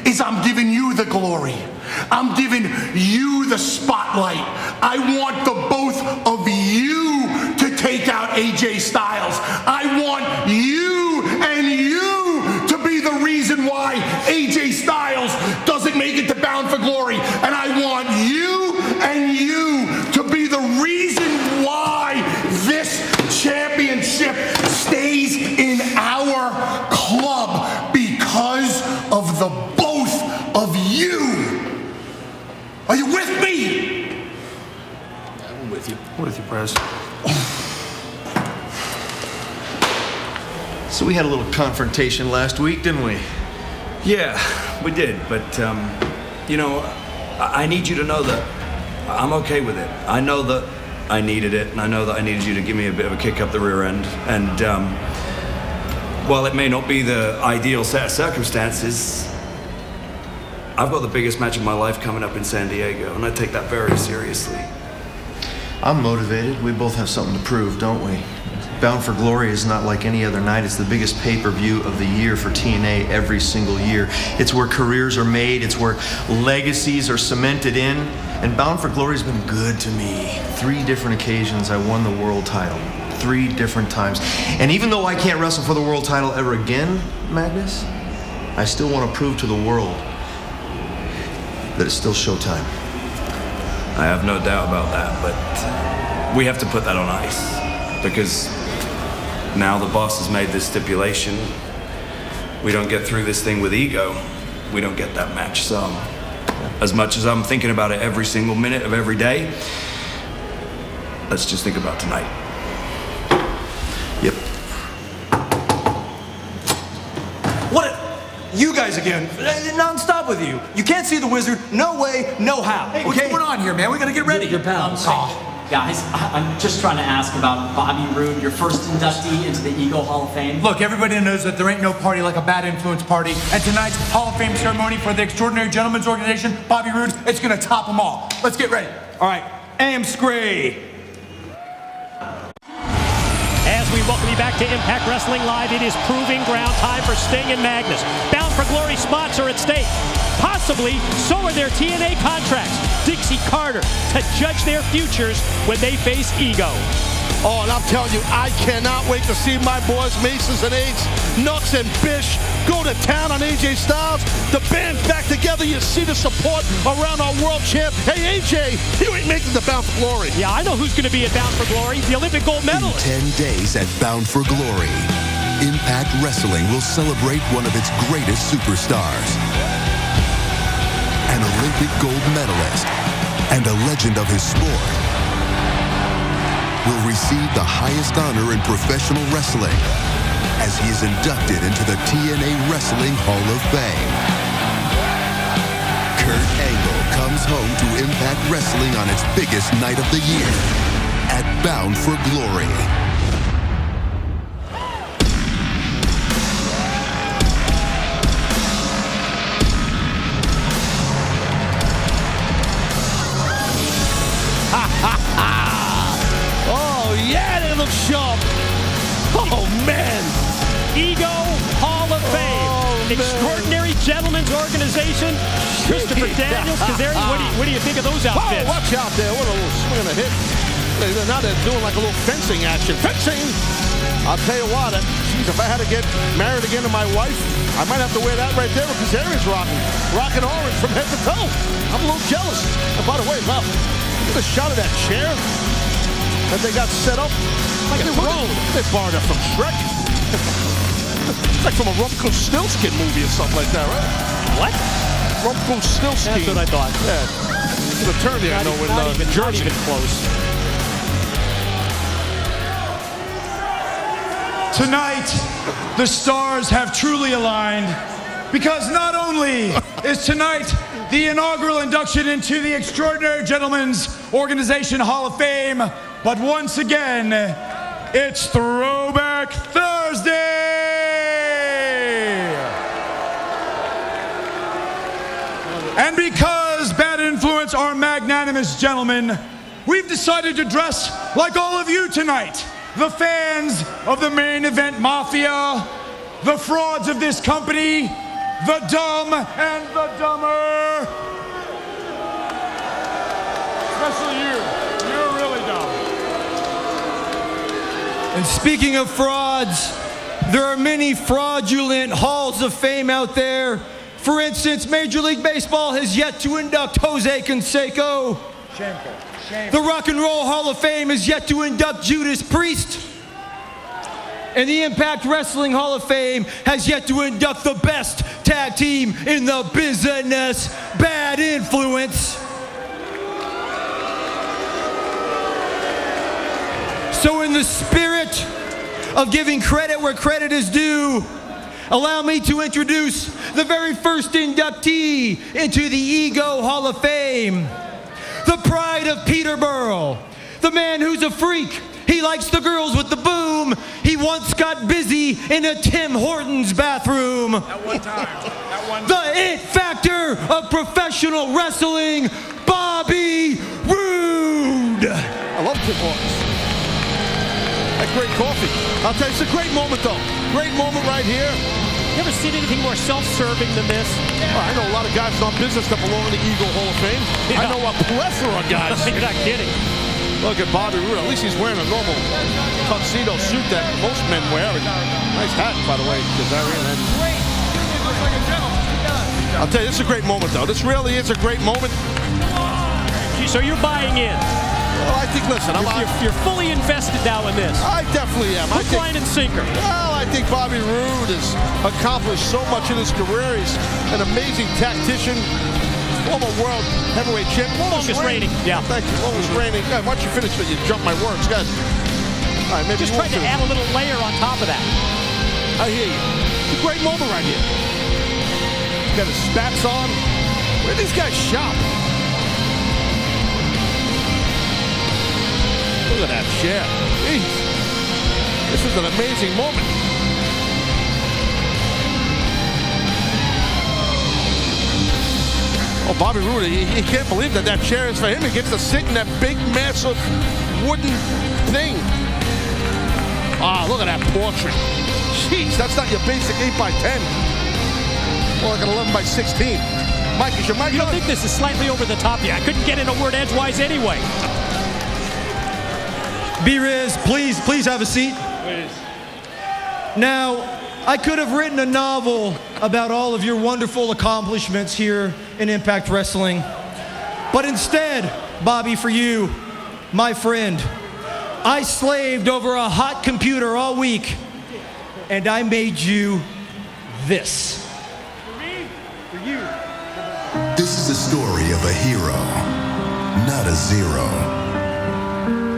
is I'm giving you the glory. I'm giving you the spotlight. I want the both of you to take out AJ Styles. I want you and you to be the reason why AJ Styles doesn't make it to Bound for Glory. And I want you and you to be the reason why this championship stays in our club because of the both of you. Are you with me? I'm with you. I'm with you, Prez. So we had a little confrontation last week, didn't we? Yeah, we did, but, you know, I need you to know that I'm okay with it. I know that I needed it, and I know that I needed you to give me a bit of a kick up the rear end. And while it may not be the ideal set of circumstances, I've got the biggest match of my life coming up in San Diego, and I take that very seriously. I'm motivated. We both have something to prove, don't we? Bound for Glory is not like any other night. It's the biggest pay-per-view of the year for TNA every single year. It's where careers are made. It's where legacies are cemented in. And Bound for Glory has been good to me. 3 different occasions I won the world title. 3 different times. And even though I can't wrestle for the world title ever again, Magnus, I still want to prove to the world that it's still showtime. I have no doubt about that, but we have to put that on ice because now the boss has made this stipulation. We don't get through this thing with ego, we don't get that match. So as much as I'm thinking about it every single minute of every day, let's just think about tonight. Yep. What? You guys again. Non-stop with you. You can't see the wizard. No way, no how. Hey, what's going on here, man? We gotta get ready. Your pals. Guys, I'm just trying to ask about Bobby Roode, your first inductee into the Eagle Hall of Fame. Look, everybody knows that there ain't no party like a bad influence party. And tonight's Hall of Fame ceremony for the Extraordinary Gentlemen's Organization, Bobby Roode, it's gonna top them all. Let's get ready. All right, aim scree. As we welcome you back to Impact Wrestling Live, it is proving ground time for Sting and Magnus. Bound for Glory spots are at stake. Possibly, so are their TNA contracts. Dixie Carter to judge their futures when they face Ego. Oh, and I'm telling you, I cannot wait to see my boys, Masons and Eights, Nux and Bish, go to town on AJ Styles. The band's back together. You see the support around our world champ. Hey, AJ, you ain't making the Bound for Glory. Yeah, I know who's going to be at Bound for Glory. The Olympic gold medalist. In 10 days at Bound for Glory, Impact Wrestling will celebrate one of its greatest superstars. An Olympic gold medalist and a legend of his sport will receive the highest honor in professional wrestling as he is inducted into the TNA Wrestling Hall of Fame. Kurt Angle comes home to Impact Wrestling on its biggest night of the year at Bound for Glory. Oh, yeah, they look sharp. Oh, man. Ego Hall of Fame. Extraordinary Gentlemen's Organization. Christopher Daniels, Kazarian, what do you think of those outfits? Oh, watch out there. What a little swing and a hit. Now they're doing like a little fencing action. Fencing! I'll tell you what, geez, if I had to get married again to my wife, I might have to wear that right there with Kazarian's rocking. Rocking orange from head to toe. I'm a little jealous. And by the way, Bob, get a shot of that chair that they got set up like a throne. They borrowed it from Shrek. It's like from a Rumpelstiltskin movie or something like that, right? What? Rumpelstiltskin. That's what I thought. Yeah. An attorney I know in Jersey. Not even close. Tonight, the stars have truly aligned because not only is tonight the inaugural induction into the Extraordinary Gentlemen's Organization Hall of Fame, but once again, it's Throwback Thursday! And because Bad Influence are magnanimous gentlemen, we've decided to dress like all of you tonight. The fans of the Main Event Mafia, the frauds of this company, the dumb and the dumber. Especially you. You're really dumb. And speaking of frauds, there are many fraudulent halls of fame out there. For instance, Major League Baseball has yet to induct Jose Canseco. Shameful. The Rock and Roll Hall of Fame has yet to induct Judas Priest. And the Impact Wrestling Hall of Fame has yet to induct the best tag team in the business, Bad Influence. So in the spirit of giving credit where credit is due, allow me to introduce the very first inductee into the Ego Hall of Fame. The pride of Peterborough, the man who's a freak. He likes the girls with the boom. He once got busy in a Tim Hortons bathroom. At one time. The it factor of professional wrestling, Bobby Roode. I love Tim Hortons. That great coffee. I'll tell you, it's a great moment, though. Great moment right here. You ever seen anything more self-serving than this? Oh, I know a lot of guys in our business that belong in the Eagle Hall of Fame. Yeah. I know a plethora of guys. You're not kidding. Look at Bobby Roode. At least he's wearing a normal tuxedo suit that most men wear. And nice hat, by the way. I'll tell you, this is a great moment, though. This really is a great moment. So you're buying in? Well, I think, listen, you're fully invested now in this. I definitely am. Hook, line, and sinker. Well, I think Bobby Roode has accomplished so much in his career. He's an amazing tactician, former world heavyweight champion. Longest reigning. Yeah. Thank you. Longest reigning. God, why don't you finish, but you jump my words, guys. All right, maybe just trying to add a little layer on top of that. I hear you. It's a great moment right here. Got his spats on. Where do these guys shop? Look at that chair. Jeez. This is an amazing moment. Oh, Bobby Roode, he can't believe that chair is for him. He gets to sit in that big, massive wooden thing. Ah, look at that portrait. Jeez, that's not your basic 8x10. More like an 11x16. Mike, is your mic on? You don't think this is slightly over the top? Yeah, I couldn't get in a word edgewise anyway. B-Riz, please have a seat. Please. Now, I could have written a novel about all of your wonderful accomplishments here in Impact Wrestling. But instead, Bobby, for you, my friend, I slaved over a hot computer all week, and I made you this. For me? For you. This is a story of a hero, not a zero.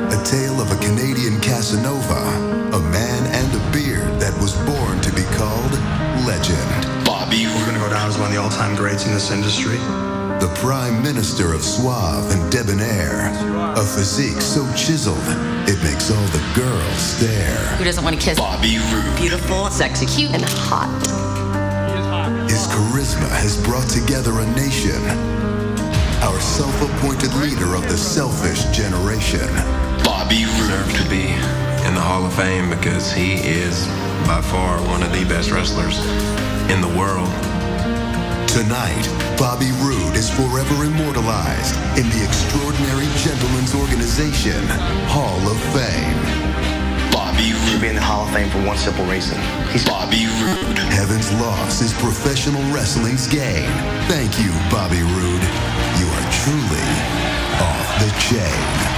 A tale of a Canadian Casanova, a man and a beard that was born to be called legend. Bobby, we're gonna go down as one of the all-time greats in this industry. The prime minister of suave and debonair, a physique so chiseled, it makes all the girls stare. Who doesn't want to kiss Bobby Roode. beautiful, sexy, cute, and hot? His charisma has brought together a nation, our self-appointed leader of the selfish generation. Bobby Roode. To be in the Hall of Fame because he is by far one of the best wrestlers in the world. Tonight, Bobby Roode is forever immortalized in the Extraordinary Gentlemen's Organization Hall of Fame. Bobby Roode should be in the Hall of Fame for one simple reason. He's Bobby Roode. Heaven's loss is professional wrestling's gain. Thank you, Bobby Roode. You are truly off the chain.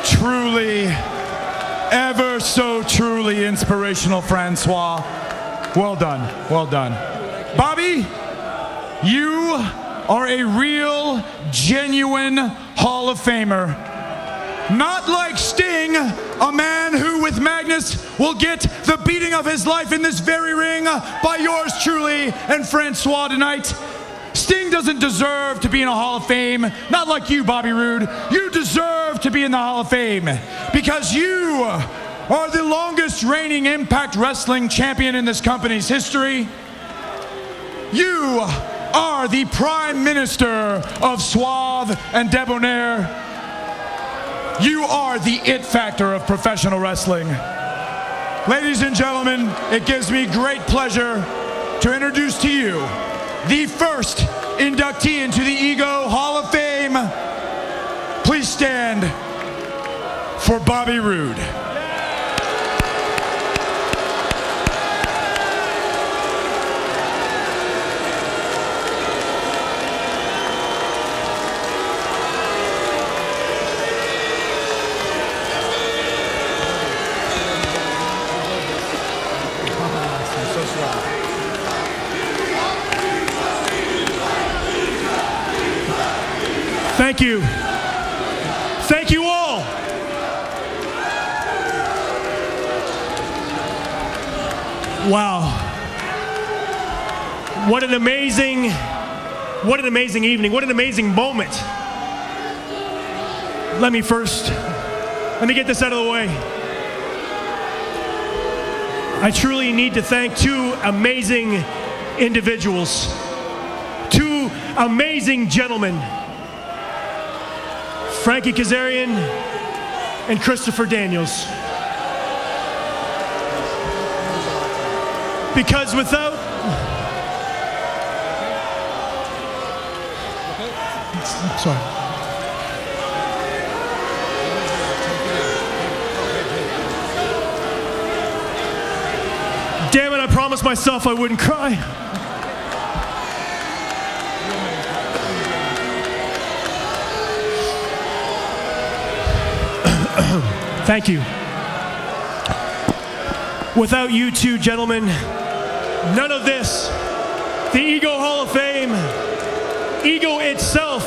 Truly, ever so truly inspirational, Francois. Well done, well done. Bobby, you are a real, genuine Hall of Famer. Not like Sting, a man who with Magnus will get the beating of his life in this very ring by yours truly and Francois tonight. Sting doesn't deserve to be in a Hall of Fame, not like you, Bobby Roode. You deserve to be in the Hall of Fame because you are the longest reigning Impact Wrestling champion in this company's history. You are the Prime Minister of Suave and Debonair. You are the it factor of professional wrestling. Ladies and gentlemen, it gives me great pleasure to introduce to you the first inductee into the Ego Hall of Fame. Please stand for Bobby Roode. Thank you. Thank you all. Wow. What an amazing evening. What an amazing moment. Let me get this out of the way. I truly need to thank two amazing individuals, two amazing gentlemen, Frankie Kazarian and Christopher Daniels. Because without... Sorry. Damn it, I promised myself I wouldn't cry. Thank you. Without you two gentlemen, none of this, the Ego Hall of Fame, Ego itself,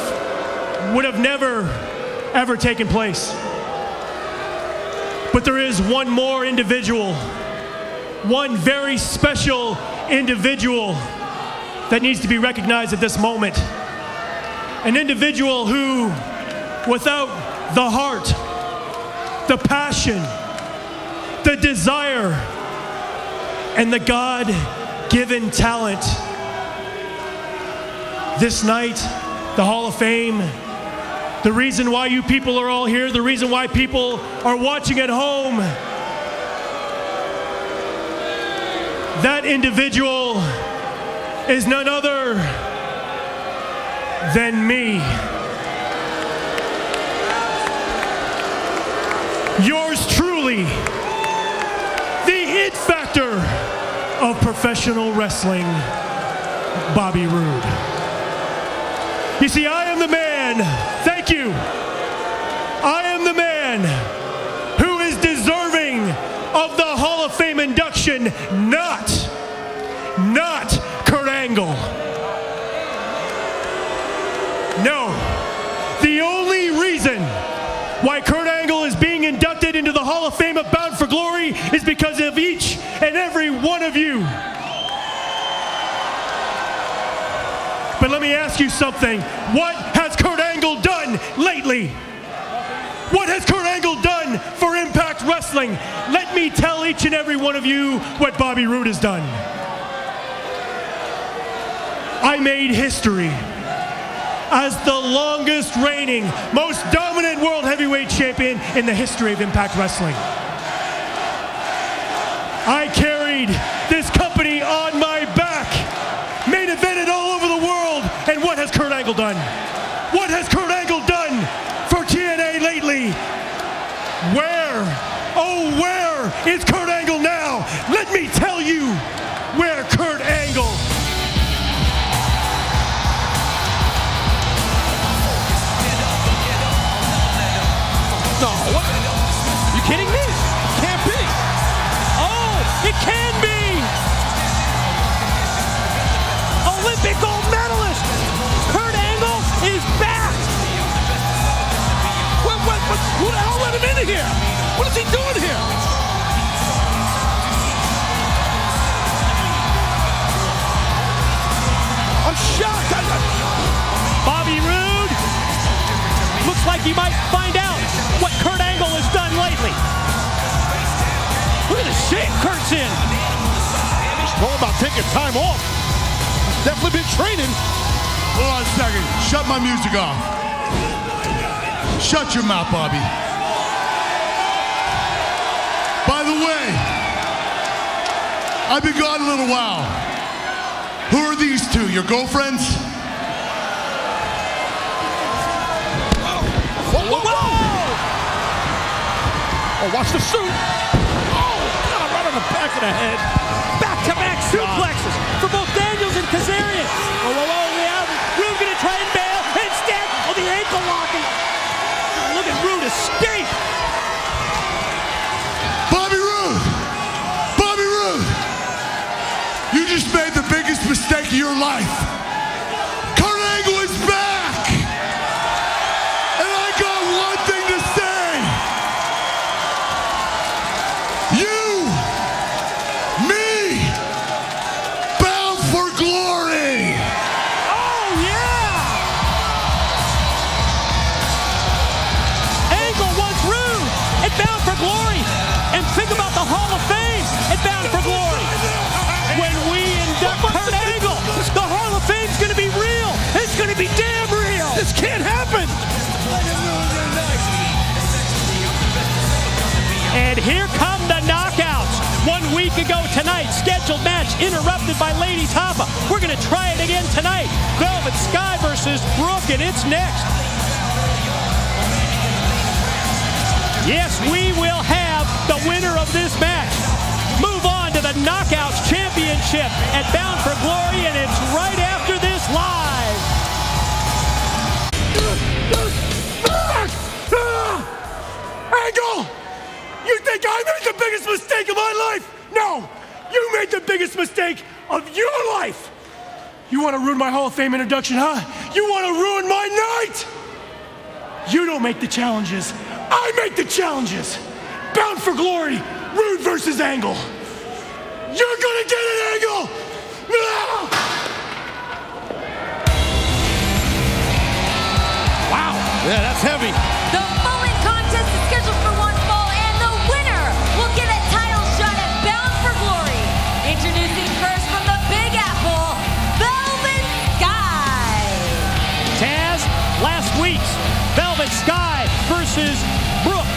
would have never, ever taken place. But there is one more individual, one very special individual that needs to be recognized at this moment. An individual who, without the heart, the passion, the desire, and the God-given talent. This night, the Hall of Fame, the reason why you people are all here, the reason why people are watching at home, that individual is none other than me. Yours truly, the it factor of professional wrestling, Bobby Roode. You see, I am the man, thank you, I am the man who is deserving of the Hall of Fame induction, not Kurt Angle. No, the only reason why Kurt Angle is being inducted into the Hall of Fame of Bound for Glory is because of each and every one of you. But let me ask you something. What has Kurt Angle done lately? What has Kurt Angle done for Impact Wrestling? Let me tell each and every one of you what Bobby Roode has done. I made history as the longest reigning, most dominant world heavyweight champion in the history of Impact Wrestling. I carried this company on my back, main evented all over the world, and what has Kurt Angle done? What has Kurt Angle done for TNA lately? Where, oh where is Kurt Angle now? Let me tell you where Kurt Angle. No, what? You kidding me? Can't be. Oh, it can be. Olympic gold medalist. Kurt Angle is back. Who the hell let him into here? What is he doing here? I'm shocked. Bobby Roode looks like he might find out Kurt's in. All about taking time off. Definitely been training. Hold on a second. Shut my music off. Shut your mouth, Bobby. By the way, I've been gone a little while. Who are these two? Your girlfriends? Whoa! Oh, watch the suit. Oh, God, right on the back of the head. Back-to-back suplexes for both Daniels and Kazarian. Whoa, yeah. Rude gonna try and bail. Instead, the ankle locking. Look at Rude escape. Bobby Roode! You just made the biggest mistake of your life. Kurt Angle is back! And I got one thing to say. You, me, bound for glory. Oh, yeah! Angle wants Rude and bound for glory. And think about the Hall of Fame and bound for glory. When we induct Kurt Angle, the Hall of Fame's going to be real. It's going to be damn real. This can't happen. And here come the knockouts. 1 week ago tonight, scheduled match interrupted by Lady Tapa. We're going to try it again tonight. Velvet Sky versus Brooke, and it's next. Yes, we will have the winner of this match move on to the Knockouts Championship at Bound for Glory, and it's right after this live. Angle! You think I made the biggest mistake of my life? No! You made the biggest mistake of your life! You want to ruin my Hall of Fame introduction, huh? You want to ruin my night? You don't make the challenges. I make the challenges. Bound for Glory, Rude versus Angle. You're gonna get it, Angle! Wow. Yeah, that's heavy. The following contest is scheduled for one fall, and the winner will get a title shot at Bound for Glory. Introducing first from the Big Apple, Velvet Sky. Taz, last week's Velvet Sky versus Brooke.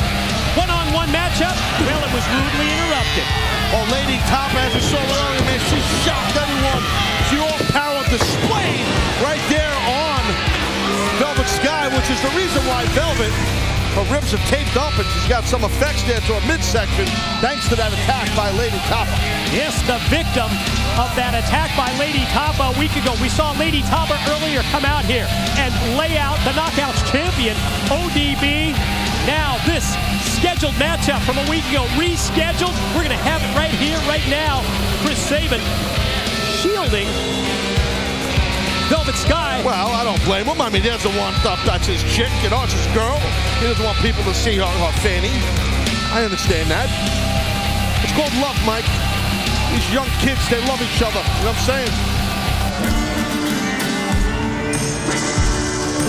One-on-one matchup. Well, it was rudely interrupted. Oh, Lady Tapa, as we saw earlier, man, she shocked everyone. She all power displayed right there on Velvet Sky, which is the reason why Velvet, her ribs are taped up and she's got some effects there to her midsection, thanks to that attack by Lady Tapa. Yes, the victim of that attack by Lady Tapa a week ago. We saw Lady Tapa earlier come out here and lay out the Knockouts champion, ODB. Now this scheduled matchup from a week ago, rescheduled. We're going to have it right here, right now. Chris Sabin shielding Velvet Sky. Well, I don't blame him. I mean, he doesn't want that's his chick, you know, it's his girl. He doesn't want people to see her fanny. I understand that. It's called love, Mike. These young kids, they love each other. You know what I'm saying?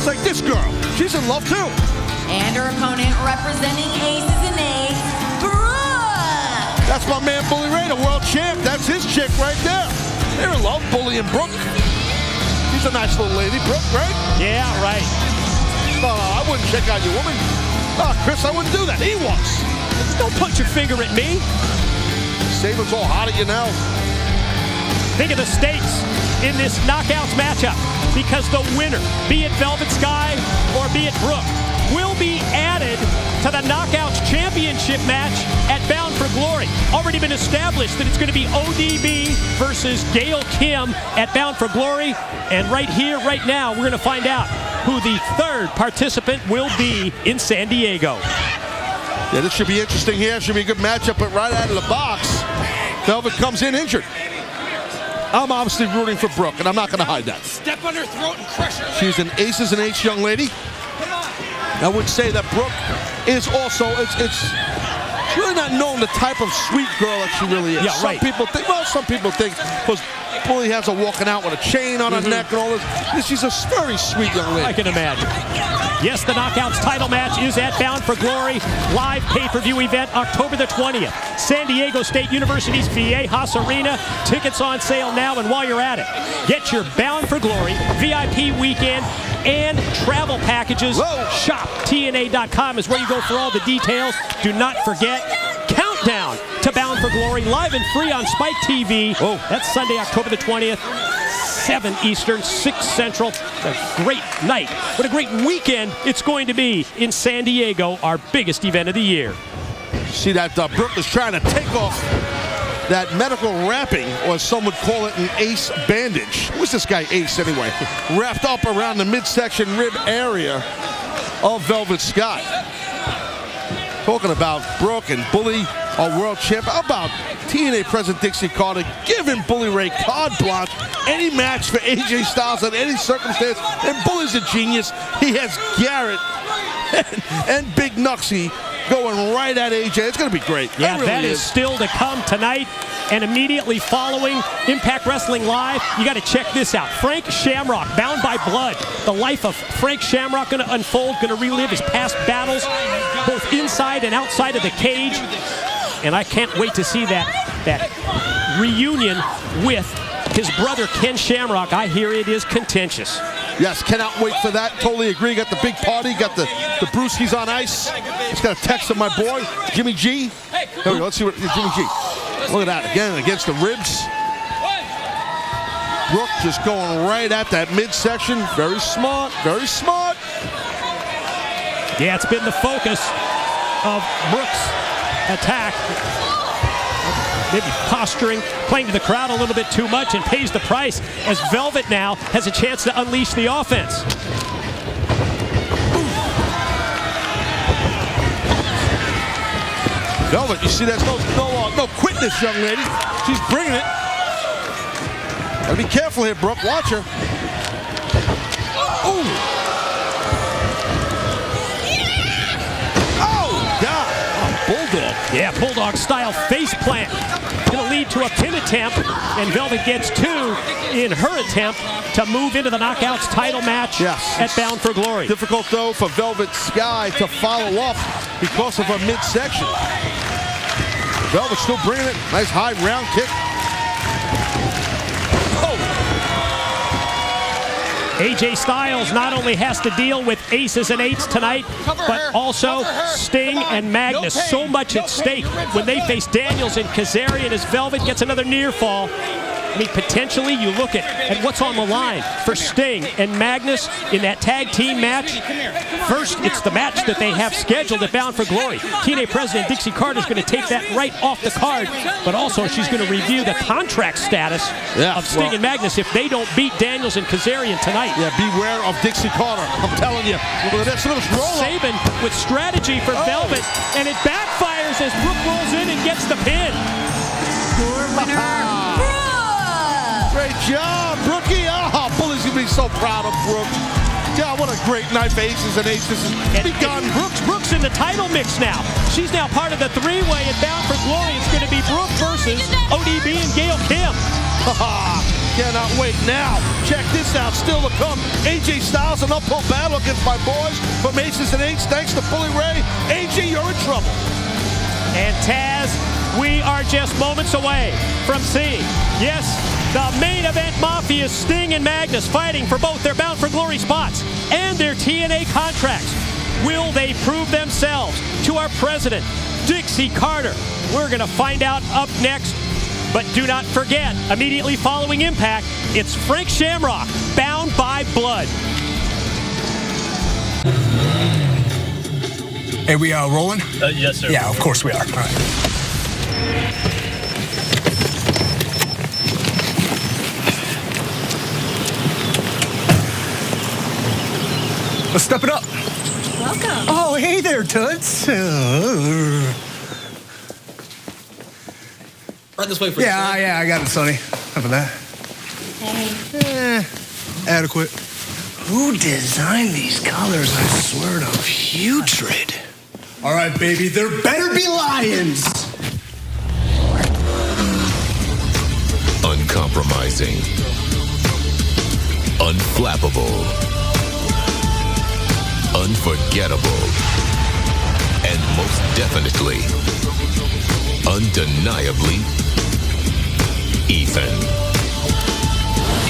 It's like this girl. She's in love, too. And her opponent representing Aces and Eights, Brooke. That's my man, Bully Ray, the world champ. That's his chick right there. They're in love, Bully and Brooke. She's a nice little lady, Brooke, right? Yeah, right. I wouldn't check out your woman. Chris, I wouldn't do that. He was. Don't point your finger at me. Sabin's all hot at you now. Think of the stakes in this Knockouts matchup, because the winner, be it Velvet Sky or be it Brooke, will be added to the Knockouts Championship match at Bound for Glory. Already been established that it's going to be ODB versus Gail Kim at Bound for Glory. And right here, right now, we're going to find out who the third participant will be in San Diego. Yeah, this should be interesting here. Should be a good matchup, but right out of the box, Velvet comes in injured. I'm obviously rooting for Brooke, and I'm not going to hide that. Step on her throat and crush her. She's an Aces and Eights young lady. I would say that Brooke is also, it's really not known the type of sweet girl that she really is. Yeah, right. Some people think because Bully has her walking out with a chain on her neck and all this. She's a very sweet young lady. I can imagine. Yes, the Knockouts title match is at Bound for Glory. Live pay-per-view event October the 20th. San Diego State University's Viejas Arena. Tickets on sale now, and while you're at it, get your Bound for Glory VIP weekend and travel packages. Shop TNA.com is where you go for all the details. Do not forget, Countdown to Bound for Glory, live and free on SpikeTV. That's Sunday, October the 20th. 7 Eastern, 6 Central. A great night. What a great weekend it's going to be in San Diego, our biggest event of the year. See that Brooke is trying to take off that medical wrapping, or some would call it an ace bandage. Who's this guy Ace anyway? Wrapped up around the midsection rib area of Velvet Sky. Talking about Brooke and Bully, our world champ. How about TNA President Dixie Carter giving Bully Ray carte blanche, any match for AJ Styles in any circumstance. And Bully's a genius. He has Garrett and Big Nuxie going right at AJ. It's going to be great. Yeah, really that is still to come tonight. And immediately following Impact Wrestling Live, you got to check this out. Frank Shamrock, Bound by Blood. The life of Frank Shamrock going to unfold, going to relive his past battles, both inside and outside of the cage. And I can't wait to see that reunion with his brother Ken Shamrock. I hear it is contentious. Yes, cannot wait for that. Totally agree. Got the big party. Got the brewskis on ice. Just got a text from my boy, Jimmy G. Here we go. Let's see what Jimmy G. Look at that. Again, against the ribs. Brooke just going right at that midsection. Very smart. Very smart. Yeah, it's been the focus of Brooks' attack. Maybe posturing, playing to the crowd a little bit too much, and pays the price as Velvet now has a chance to unleash the offense. Velvet, you see that's no quickness, young lady. She's bringing it. Gotta be careful here, Brooke. Watch her. Ooh. Oh, God. Oh, Bulldog. Yeah, Bulldog style face plant. Gonna lead to a pin attempt, and Velvet gets 2 in her attempt to move into the Knockouts title match at Bound for Glory. Difficult, though, for Velvet Sky to follow up because of her midsection. Velvet still bringing it. Nice high round kick. AJ Styles not only has to deal with aces and eights tonight, but also Sting and Magnus. So much at stake when they face Daniels and Kazarian as Velvet gets another near fall. I mean, potentially you look at what's on the line for Sting and Magnus in that tag team match. First, it's the match that they have scheduled at Bound for Glory. TNA President Dixie Carter is going to take that right off the card, but also she's going to review the contract status of Sting and Magnus if they don't beat Daniels and Kazarian tonight. Yeah, beware of Dixie Carter. I'm telling you. Look at this. Look at this roll up. Sabin with strategy for Velvet, and it backfires as Brooke rolls in and gets the pin. Your winner, Great job, Brookie. Oh, Bully's going to be so proud of Brooke. God, what a great night for aces and aces. It's begun. Brooke's in the title mix now. She's now part of the three-way at Bound for Glory. It's going to be Brooke versus ODB and Gail Kim. Cannot wait. Now, check this out. Still to come. AJ Styles, an uphill battle against my boys from Aces and Eights. Thanks to Bully Ray. AJ, you're in trouble. And Taz, we are just moments away from seeing, yes, the main event Mafia, Sting and Magnus fighting for both their Bound for Glory spots and their TNA contracts. Will they prove themselves to our president, Dixie Carter? We're going to find out up next. But do not forget, immediately following Impact, it's Frank Shamrock, Bound by Blood. Hey, we rolling? Yes, sir. Yeah, of course we are. All right. Let's step it up. Welcome. Oh, hey there, Toots. Right this way for Yeah, I got it, Sonny. How about that? Adequate. Who designed these colors? I swear to putrid. All right, baby, there better be lions. Uncompromising. Unflappable. Unforgettable. And most definitely, undeniably, Ethan.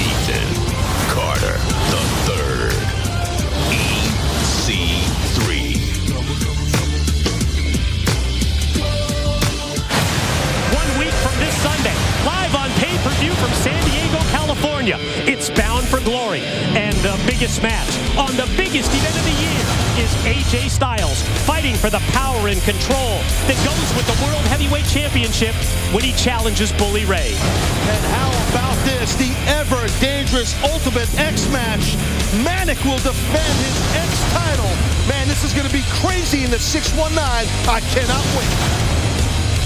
Ethan Carter III. EC3. 1 week from this Sunday, live on pay-per-view from San Diego, California, it's Bound for Glory. And the biggest match on the biggest event of the year is AJ Styles fighting for the power and control that goes with the World Heavyweight Championship when he challenges Bully Ray. And how about this? The ever-dangerous Ultimate X match. Manic will defend his X title. Man, this is going to be crazy in the 619. I cannot wait.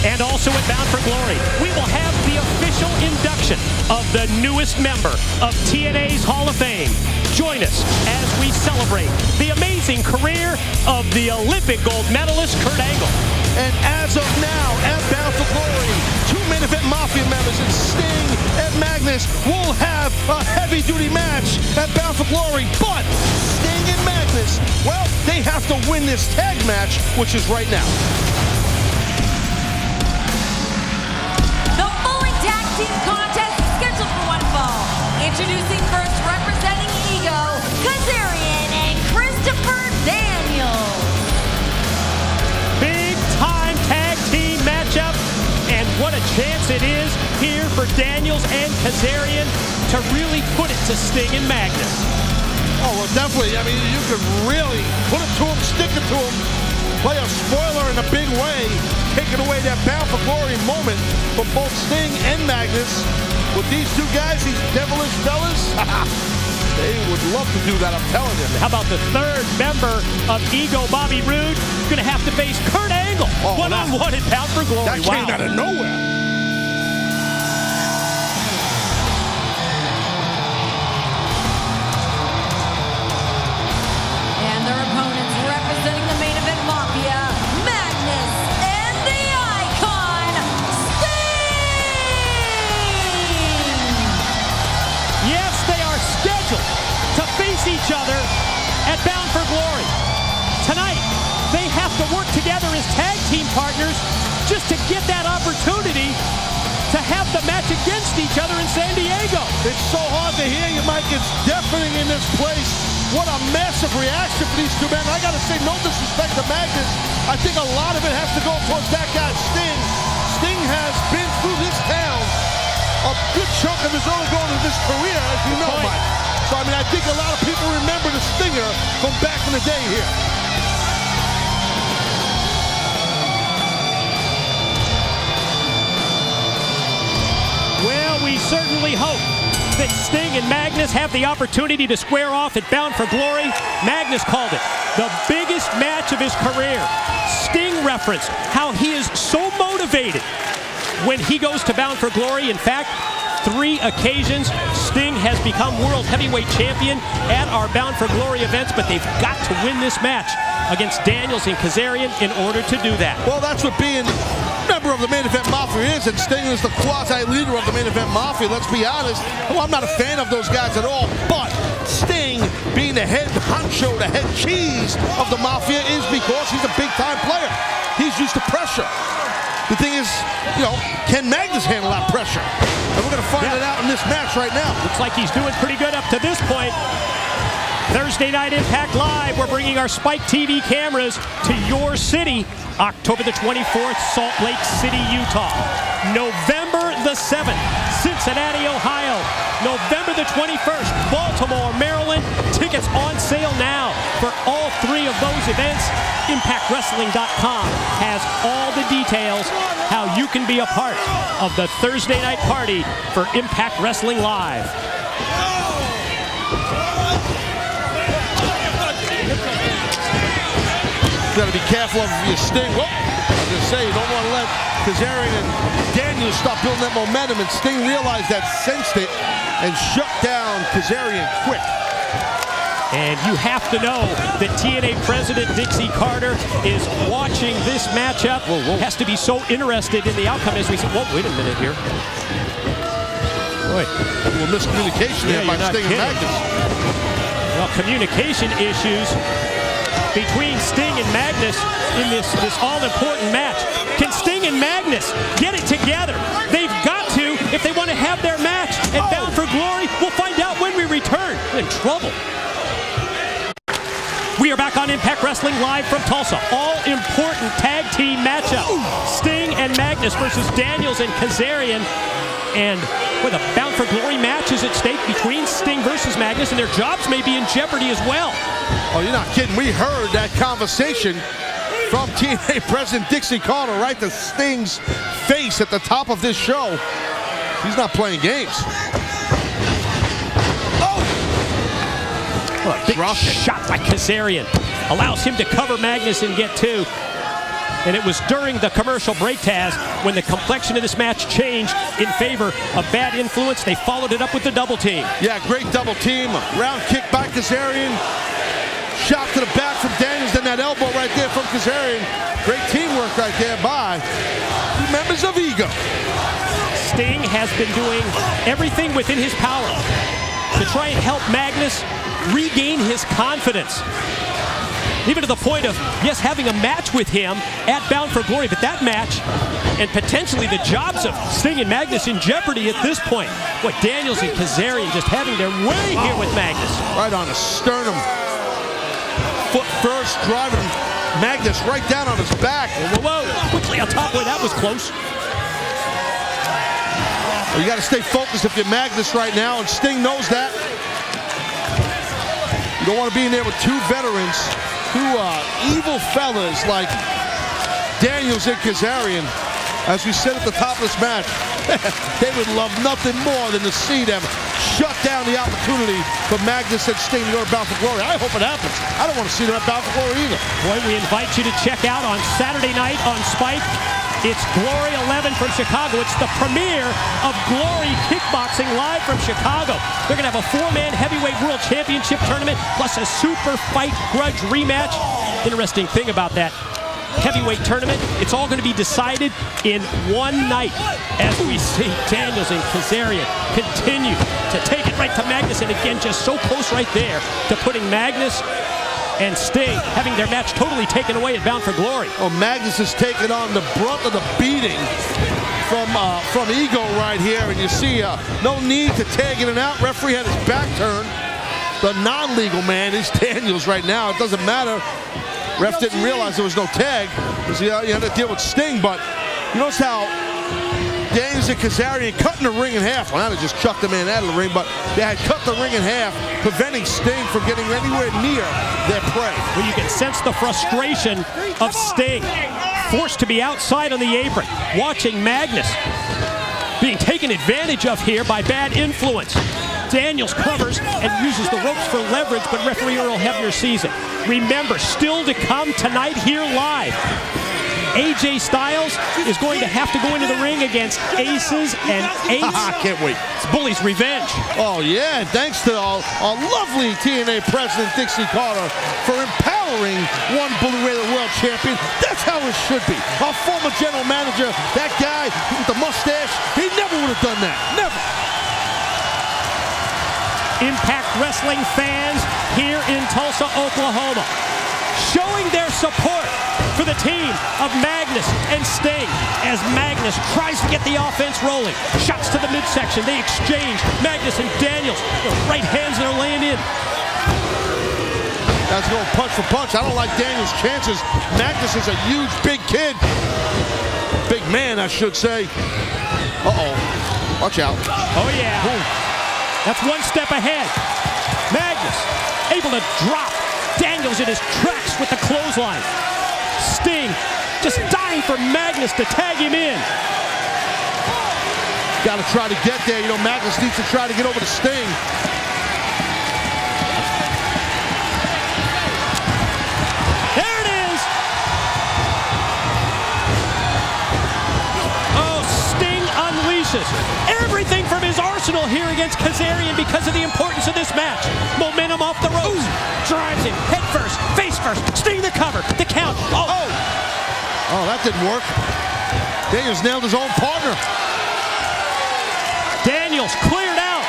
And also at Bound for Glory, we will have the official induction of the newest member of TNA's Hall of Fame. Join us as we celebrate the amazing career of the Olympic gold medalist Kurt Angle. And as of now, at Bound for Glory, 2 Main Event Mafia members and Sting and Magnus will have a heavy-duty match at Bound for Glory. But Sting and Magnus, well, they have to win this tag match, which is right now. Team contest is scheduled for one fall. Introducing first, representing Ego, Kazarian and Christopher Daniels. Big time tag team matchup, and what a chance it is here for Daniels and Kazarian to really put it to Sting and Magnus. Oh, well, definitely. I mean, you could really put it to him, stick it to him, play a spoiler in a big way, taking away that Bound for Glory moment for both Sting and Magnus. With these two guys, these devilish fellas, they would love to do that, I'm telling you. How about the third member of Ego, Bobby Roode, going to have to face Kurt Angle one-on-one at Bound for Glory. That came out of nowhere. And their opponents representing the Main Event Mafia, Magnus and the Icon, Sting! Yes, they are scheduled to face each other at Bound for Glory. Tonight, they have to work together as tag team partners just to get that opportunity to have the match against each other in San Diego. It's so hard to hear you, Mike. It's deafening in this place. What a massive reaction for these two men. I got to say, no disrespect to Magnus. I think a lot of it has to go towards that guy, Sting. Sting has been through this town a good chunk of his own going in his career, as you know, Mike. So, I mean, I think a lot of people remember the Stinger from back in the day here. Well, we certainly hope that Sting and Magnus have the opportunity to square off at Bound for Glory. Magnus called it the biggest match of his career. Sting referenced how he is so motivated when he goes to Bound for Glory. In fact, 3 occasions Sting has become World Heavyweight Champion at our Bound for Glory events, but they've got to win this match against Daniels and Kazarian in order to do that. Well, that's what being member of the Main Event Mafia is, and Sting is the quasi-leader of the Main Event Mafia. Let's be honest. Well, I'm not a fan of those guys at all, but Sting, being the head honcho, the head cheese of the Mafia, is because he's a big-time player. He's used to pressure. The thing is, you know, can Magnus handle that pressure? And we're going to find it out in this match right now. Looks like he's doing pretty good up to this point. Thursday Night Impact Live, we're bringing our SpikeTV cameras to your city. October the 24th, Salt Lake City, Utah. November the 7th, Cincinnati, Ohio. November the 21st, Baltimore, Maryland. Tickets on sale now for all 3 of those events. ImpactWrestling.com has all the details how you can be a part of the Thursday night party for Impact Wrestling Live. You got to be careful of your Sting. Well, I was going to say, you don't want to let Kazarian and Daniels stop building that momentum, and Sting realized that, sensed it, and shut down Kazarian quick. And you have to know that TNA President Dixie Carter is watching this matchup. Has to be so interested in the outcome as we see. Whoa, wait a minute here. Boy. A little miscommunication there by Sting and Magnus. Well, communication issues between Sting and Magnus in this all-important match. Can Sting and Magnus get it together? They've got to if they want to have their match at Bound for Glory. We'll find out when we return. We're in trouble. We are back on Impact Wrestling live from Tulsa. All-important tag team matchup. Sting and Magnus versus Daniels and Kazarian. And with a Bound for Glory match is at stake between Sting versus Magnus, and their jobs may be in jeopardy as well. Oh, you're not kidding. We heard that conversation from TNA President Dixie Carter right to Sting's face at the top of this show. He's not playing games. Oh, big shot by Kazarian. Allows him to cover Magnus and get two. And it was during the commercial break, Taz, when the complexion of this match changed in favor of Bad Influence. They followed it up with the double team. Yeah, great double team. Round kick by Kazarian. Shot to the back from Daniels, then that elbow right there from Kazarian. Great teamwork right there by the members of Ego. Sting has been doing everything within his power to try and help Magnus regain his confidence. Even to the point of, yes, having a match with him at Bound for Glory, but that match and potentially the jobs of Sting and Magnus in jeopardy at this point. What Daniels and Kazarian just having their way here with Magnus. Right on the sternum. Foot first, driving Magnus right down on his back. Whoa, quickly on top where that was close. Well, you got to stay focused if you're Magnus right now, and Sting knows that. You don't want to be in there with two veterans. Two evil fellas like Daniels and Kazarian. As we said at the top of this match, they would love nothing more than to see them shut down the opportunity for Magnus and Sting to go to Bound for Glory. I hope it happens. I don't want to see them at Bound for Glory either. Boy, we invite you to check out on Saturday night on Spike. It's Glory 11 from Chicago. It's the premiere of Glory Kickboxing live from Chicago. They're going to have a four-man heavyweight world championship tournament plus a super fight grudge rematch. Interesting thing about that heavyweight tournament, it's all going to be decided in one night as we see Daniels and Kazarian continue to take it right to Magnus, and again just so close right there to putting Magnus and Sting having their match totally taken away at Bound for Glory. Oh, Magnus is taking on the brunt of the beating from Ego right here, and you see no need to tag in and out. Referee had his back turned. The non-legal man is Daniels right now. It doesn't matter. Ref didn't realize there was no tag because you had to deal with Sting, but you notice how Daniels and Kazarian cutting the ring in half. Well, now they just chucked the man out of the ring, but they had cut the ring in half, preventing Sting from getting anywhere near their prey. Well, you can sense the frustration of Sting, forced to be outside on the apron, watching Magnus being taken advantage of here by Bad Influence. Daniels covers and uses the ropes for leverage, but referee Earl Hebner sees it. Remember, still to come tonight here live, AJ Styles is going to have to go into the ring against Aces and Ace. I can't wait. It's Bully's revenge. Oh, yeah. Thanks to our lovely TNA President Dixie Carter for empowering one Bully Ray, the world champion. That's how it should be. Our former general manager, that guy with the mustache, he never would have done that. Never. Impact Wrestling fans here in Tulsa, Oklahoma, showing their support for the team of Magnus and Sting as Magnus tries to get the offense rolling. Shots to the midsection. They exchange. Magnus and Daniels. The right hands that are laying in. That's going punch for punch. I don't like Daniels' chances. Magnus is a huge, big kid. Big man, I should say. Uh-oh. Watch out. Oh, yeah. Ooh. That's one step ahead. Magnus able to drop Daniels in his tracks with the clothesline. Sting just dying for Magnus to tag him in. Got to try to get there. You know, Magnus needs to try to get over to Sting. There it is. Oh, Sting unleashes uses everything from his arsenal here against Kazarian because of the importance of this match. Momentum off the ropes. Drives him head first, face first. Sting the cover. The count. Oh, that didn't work. Daniels nailed his own partner. Daniels cleared out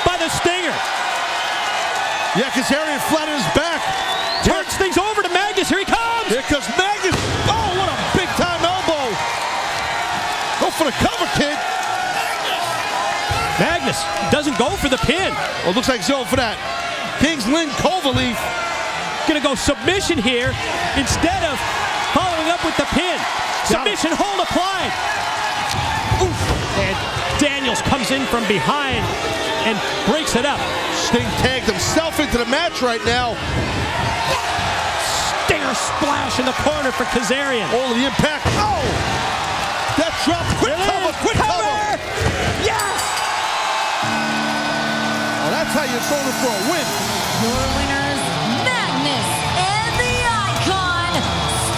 by the Stinger. Yeah, Kazarian flat on his back. Turns things over to Magnus. Here he comes. Here comes Magnus. Oh, what a big-time elbow. Go for the cover, kid. Magnus doesn't go for the pin. Oh, looks like he's going for that. Kingsland Cloverleaf. Gonna go submission here instead of following up with the pin. Submission hold applied. Oof. And Daniels comes in from behind and breaks it up. Sting tagged himself into the match right now. Stinger splash in the corner for Kazarian. Oh, the impact. Oh! That drop. Quick cover. Quick cover. Yes! Oh, that's how you throw it for a win. Your winners, Magnus and the Icon,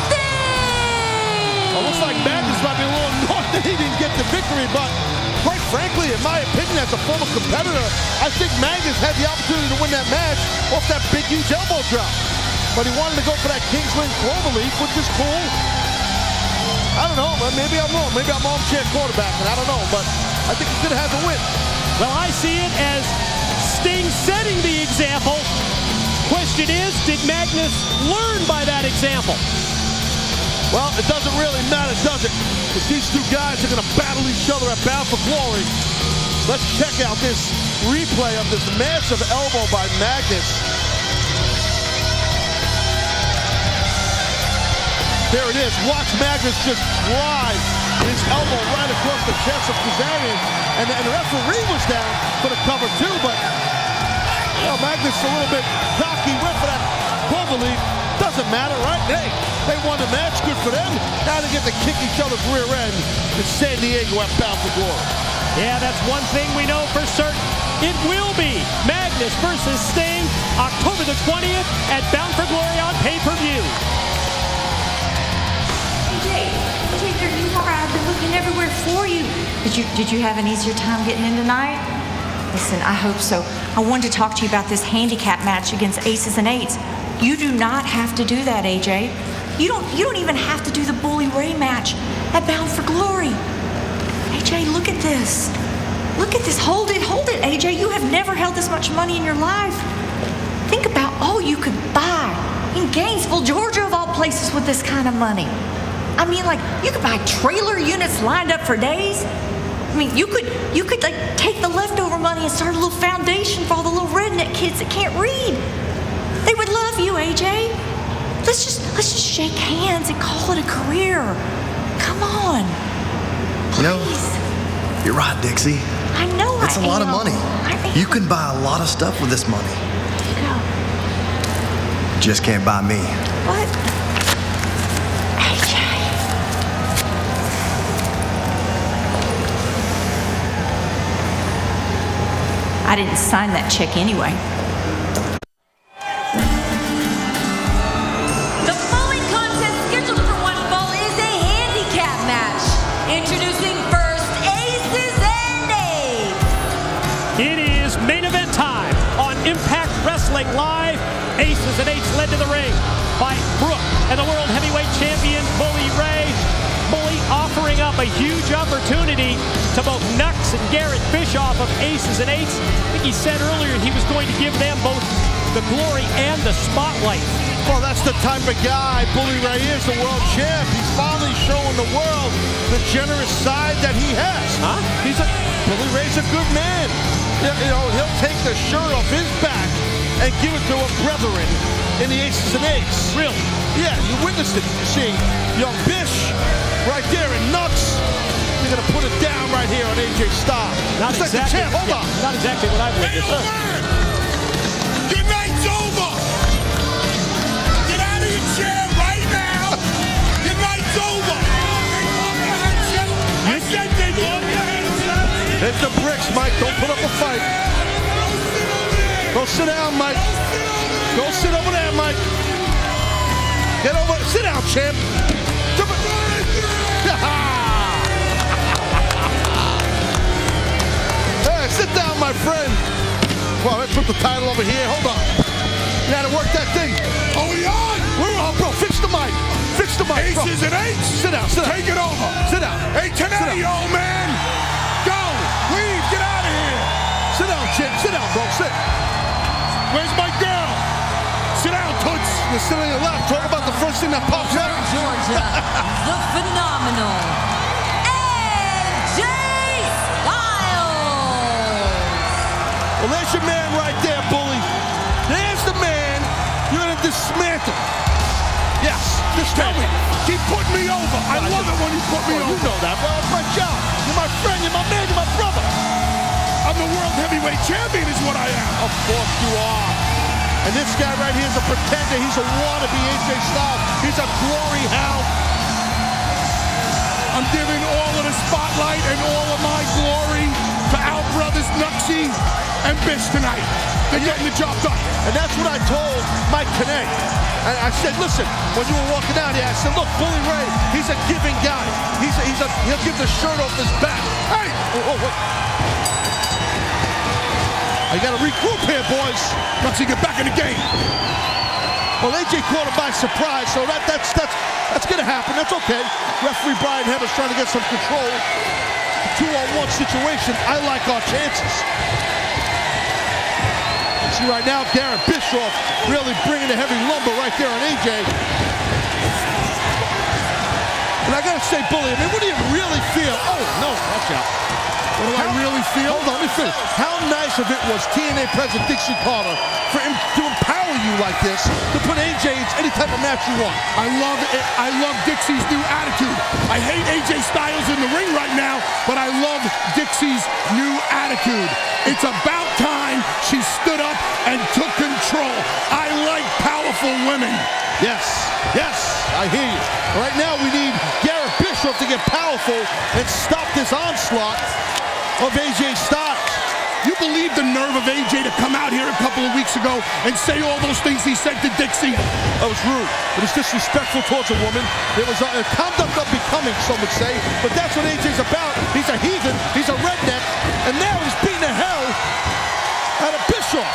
Sting! Well, looks like Magnus might be a little annoyed that he didn't get the victory, but quite frankly, in my opinion, as a former competitor, I think Magnus had the opportunity to win that match off that big, huge elbow drop. But he wanted to go for that Kingsland Cloverleaf, which is cool. I don't know, but maybe I'm wrong. Maybe I'm armchair quarterback, and I don't know, but I think he could have had the win. Well, I see it as Sting setting the example. Question is, did Magnus learn by that example? Well, it doesn't really matter, does it? Because these two guys are going to battle each other at Bound for Glory. Let's check out this replay of this massive elbow by Magnus. There it is. Watch Magnus just drive his elbow right across the chest of Kazarian. And the referee was down for the cover too, but Magnus a little bit cocky, went for that Cloverleaf. Doesn't matter, right? Hey, they won the match. Good for them. Now they get to kick each other's rear end in San Diego at Bound for Glory. Yeah, that's one thing we know for certain. It will be Magnus versus Sting, October the 20th at Bound for Glory on pay-per-view. AJ, there you are. I've been looking everywhere for you. Did you have an easier time getting in tonight? Listen, I hope so. I wanted to talk to you about this handicap match against Aces and Eights. You do not have to do that, AJ. You don't even have to do the Bully Ray match at Bound for Glory. AJ, look at this. Look at this. Hold it, AJ. You have never held this much money in your life. Think about all you could buy in Gainesville, Georgia, of all places, with this kind of money. I mean, like, you could buy trailer units lined up for days. I mean, you could like take the leftover money and start a little foundation for all the little redneck kids that can't read. They would love you, AJ. Let's just shake hands and call it a career. Come on. Please. You know, you're right, Dixie. I know It's a lot of money. You can buy a lot of stuff with this money. You just can't buy me. What? AJ. I didn't sign that check anyway. The following contest scheduled for one fall is a handicap match. Introducing first, Aces and Eights. It is main event time on Impact Wrestling Live. Aces and Eights led to the ring by Brooke and the World Heavyweight Champion Bully Ray. Bully offering up a huge opportunity to both Nux and Garrett Bischoff of Aces and Eights. I think he said earlier he was going to give them both the glory and the spotlight. Well, that's the type of guy Bully Ray is, the world champ. He's finally showing the world the generous side that he has. Huh? Bully Ray's a good man. You know, he'll take the shirt off his back and give it to a brethren in the Aces and Eights. Really? Yeah, you witnessed it. You see young Bish right there in Nux. You're going to put it down right here on AJ Styles. Not it's exactly. Like the champ. Hold on. Not exactly what I've witnessed. Your night's over! Get out of your chair right now! Your night's over! I said they want your hands up! It's the bricks, Mike. Don't put up a fight. Go sit down, Mike. Go sit over there, Mike. Get over. Sit down, champ. my friend. Well, let's put the title over here. Hold on. You gotta work that thing. Are we on? We're on, bro. Fix the mic. Fix the mic, bro. Aces and eights. Sit down, sit down. Take it over. Sit down. 8-10-80, old man. Go. Leave. Get out of here. Sit down, Chip. Sit down, bro. Sit. Where's my girl? Sit down, Toots. You're sitting on your lap. Talk about the first thing that pops out. Georgia, the phenomenal AJ Styles. Well, there's your man right there, bully. There's the man you're going to dismantle. Yes, dismantle. Keep putting me over. I love it when you put me over. You know that, bro. It's my job. You're my friend. You're my man. You're my brother. I'm the world heavyweight champion is what I am. Of course you are. And this guy right here is a pretender. He's a wannabe AJ Styles. He's a glory hound. I'm giving all of the spotlight and all of my glory to our brothers Nuxie and Bish tonight. They're getting the job done. And that's what I told Mike Tenay. And I said, listen, when you were walking out here, I said, look, Bully Ray, he's a giving guy. He'll give the shirt off his back. Hey! Wait. I got to regroup here, boys. Nuxie, get back in the game. Well, AJ caught him by surprise, so that's going to happen. That's okay. Referee Brian Heber's trying to get some control. 2-on-1 situation. I like our chances. You see right now, Garrett Bischoff really bringing the heavy lumber right there on AJ. And I got to say, Bully, I mean, what do you really feel? Oh, no, watch out. What do I really feel? Hold on, let me finish. How nice of it was TNA President Dixie Carter for him to empower you like this, to put AJ in any type of match you want. I love it. I love Dixie's new attitude. I hate AJ Styles in the ring right now, but I love Dixie's new attitude. It's about time she stood up and took control. I like powerful women. Yes, I hear you. Right now we need Garrett Bischoff to get powerful and stop this onslaught of AJ Styles. You believe the nerve of AJ to come out here a couple of weeks ago and say all those things he said to Dixie? That was rude. It was disrespectful towards a woman. It was a conduct unbecoming, some would say. But that's what AJ's about. He's a heathen. He's a redneck. And now he's beating the hell out of Bischoff.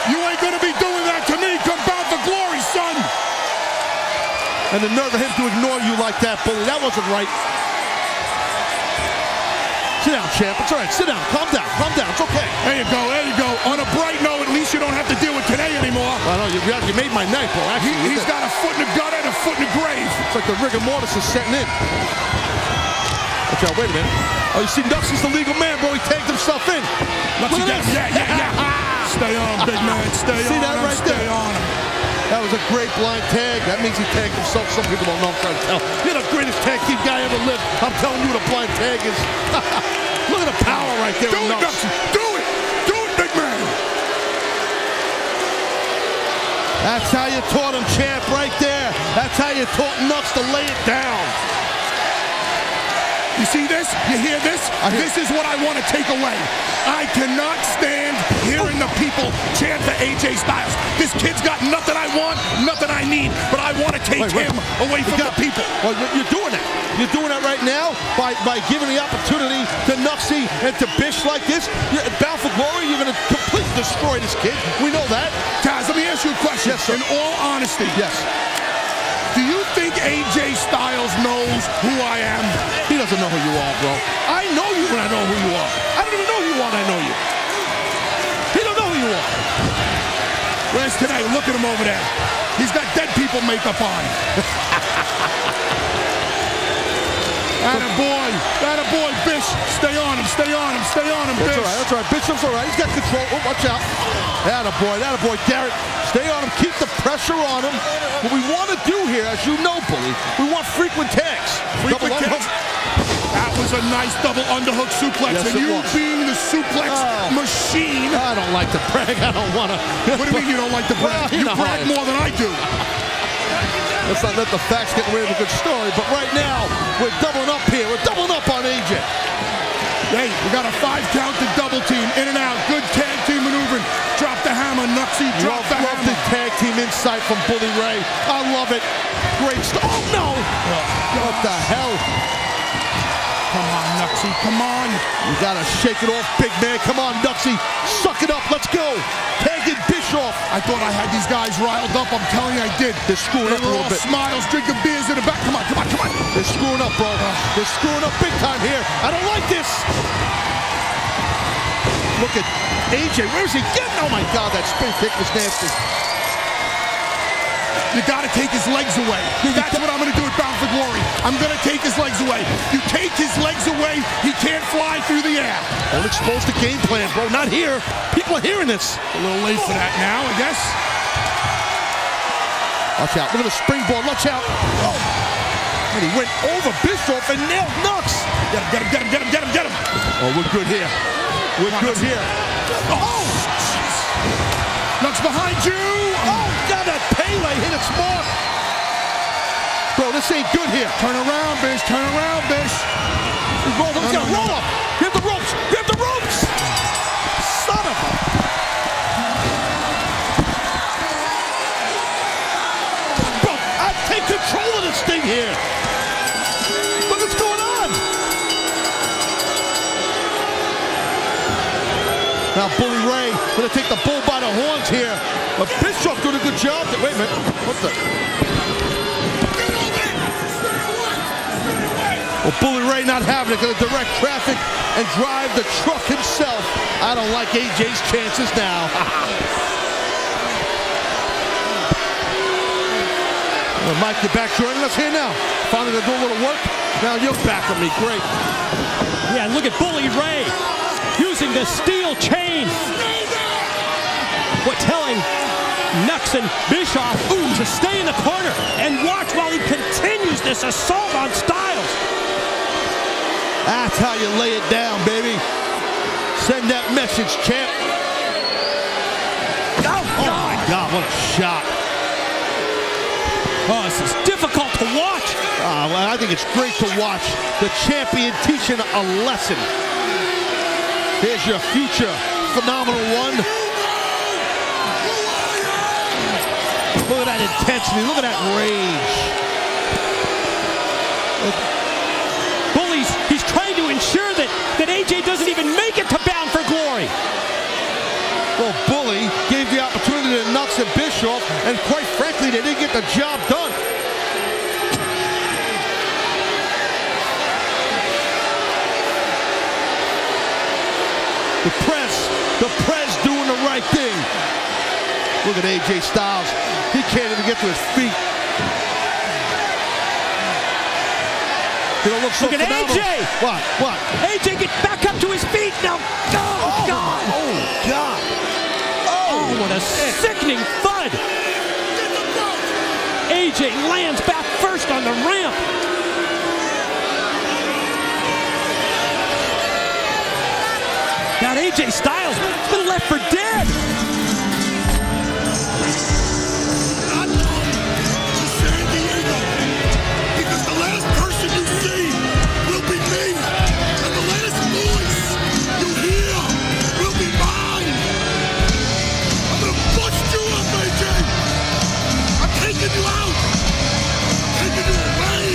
You ain't gonna be doing that to me. Come bound for glory, son. And the nerve of him to ignore you like that, Bully. That wasn't right. Sit down, champ. It's all right. Sit down. Calm down. It's okay. There you go. On a bright note, at least you don't have to deal with today anymore. I know. You made my night, bro. Actually, he's got a foot in the gutter and a foot in the grave. It's like the rigor mortis is setting in. Watch out. Wait a minute. Oh, you see, Nuxie's the legal man, bro. He tagged himself in. Nuxie, yeah. Stay on, big man. Stay see on that him. Right Stay there? on him. That was a great blind tag. That means he tagged himself. Some people don't know. I'm trying to tell. You're the greatest tag team guy ever lived. I'm telling you what a blind tag is. Look at the power right there. Do it, Nuxie. Do it, big man. That's how you taught him, champ, right there. That's how you taught Nux to lay it down. You see this? You hear this? This is what I want to take away. I cannot stand hearing the people chant for AJ Styles. This kid's got nothing I want, nothing I need, but I want to take him away from the people. Well, you're doing that. You're doing that right now by giving the opportunity to Nuxie and to Bish like this. Bound for glory, you're going to completely destroy this kid. We know that. Taz, let me ask you a question. Yes, sir. In all honesty. Yes. Do you think AJ Styles knows who I am? He doesn't know who you are, bro. I know you when I know who you are. I don't even know who you are when I know you. He don't know who you are. Where's today? Look at him over there. He's got dead people makeup on. Attaboy, Bish. Stay on him, Bish. That's all right. Bishop's all right. He's got control. Oh, watch out. Attaboy, Garrett. Stay on him. Keep the pressure on him. What we want to do here, as you know, Bully, we want frequent tags. Frequent tags? That was a nice double underhook suplex. Yes, and you was. being the suplex machine. I don't like to brag. I don't want to. What do you mean you don't like to brag? Well, you brag more than I do. Let's not let the facts get away with a good story. But right now, we're doubling up here. We're doubling up on AJ. Hey, we got a 5-count to double team. In and out. Good tag team maneuvering. Drop the hammer, Nuxie. Drop the hammer. Love the tag team insight from Bully Ray. I love it. Great stuff. Oh, no. What the hell? Come on, Nuxie. Nuxie, come on. You gotta shake it off, big man. Come on, Nuxie. Suck it up. Let's go. Tag in Bischoff. I thought I had these guys riled up. I'm telling you, I did. They're screwing up a little bit. Smiles, drinking beers in the back. Come on, come on, come on. They're screwing up, bro. They're screwing up big time here. I don't like this. Look at AJ. Where's he getting? Oh, my God. That spin kick was nasty. You got to take his legs away. That's what I'm going to do at Bound for Glory. I'm going to take his legs away. You take his legs away, he can't fly through the air. Don't expose the game plan, bro. Not here. People are hearing this. A little late for that now, I guess. Watch out. Look at the springboard. Watch out. Oh. And he went over Bischoff and nailed Nux. Get him, get him, get him, get him, get him. Oh, we're good here. We're good here. Oh! Nux behind you. Oh, God, that Pele hit its mark. Bro, this ain't good here. Turn around, Bish. Turn around, Bish. He's gonna roll up. Grab the ropes. Grab the ropes. Son of a... Bro, I take control of this thing here. Look what's going on. Now Bully Ray gonna take the bull by the horns here. But Bischoff doing a good job. Wait a minute. What the? Well, Bully Ray not having it, gonna direct traffic and drive the truck himself. I don't like AJ's chances now. Well, Mike, you're back joining us here now. Finally gonna do a little work. Now you're back on me. Great. Yeah, look at Bully Ray using the steel chain. What telling Nux and Bischoff to stay in the corner and watch while he continues this assault on Styles. That's how you lay it down, baby. Send that message, champ. Oh my God, what a shot. Oh, this is difficult to watch. Well, I think it's great to watch the champion teaching a lesson. Here's your future phenomenal one. Look at that intensity. Look at that rage. Bully's, he's trying to ensure that AJ doesn't even make it to Bound for Glory. Well, Bully gave the opportunity to Nux and Bischoff, and quite frankly, they didn't get the job done. The press doing the right thing. Look at AJ Styles. He can't even get to his feet. Look so at AJ. What? AJ, get back up to his feet now. Oh, God. Oh, God. Oh, what a sickening thud. AJ lands back first on the ramp. Now AJ Styles has been left for dead. Because the last person you see will be me. And the last voice you hear will be mine. I'm gonna bust you up, AJ. I'm taking you out. Taking you away.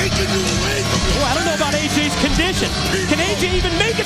Taking you away from Oh, I don't know about AJ's condition. Can AJ even make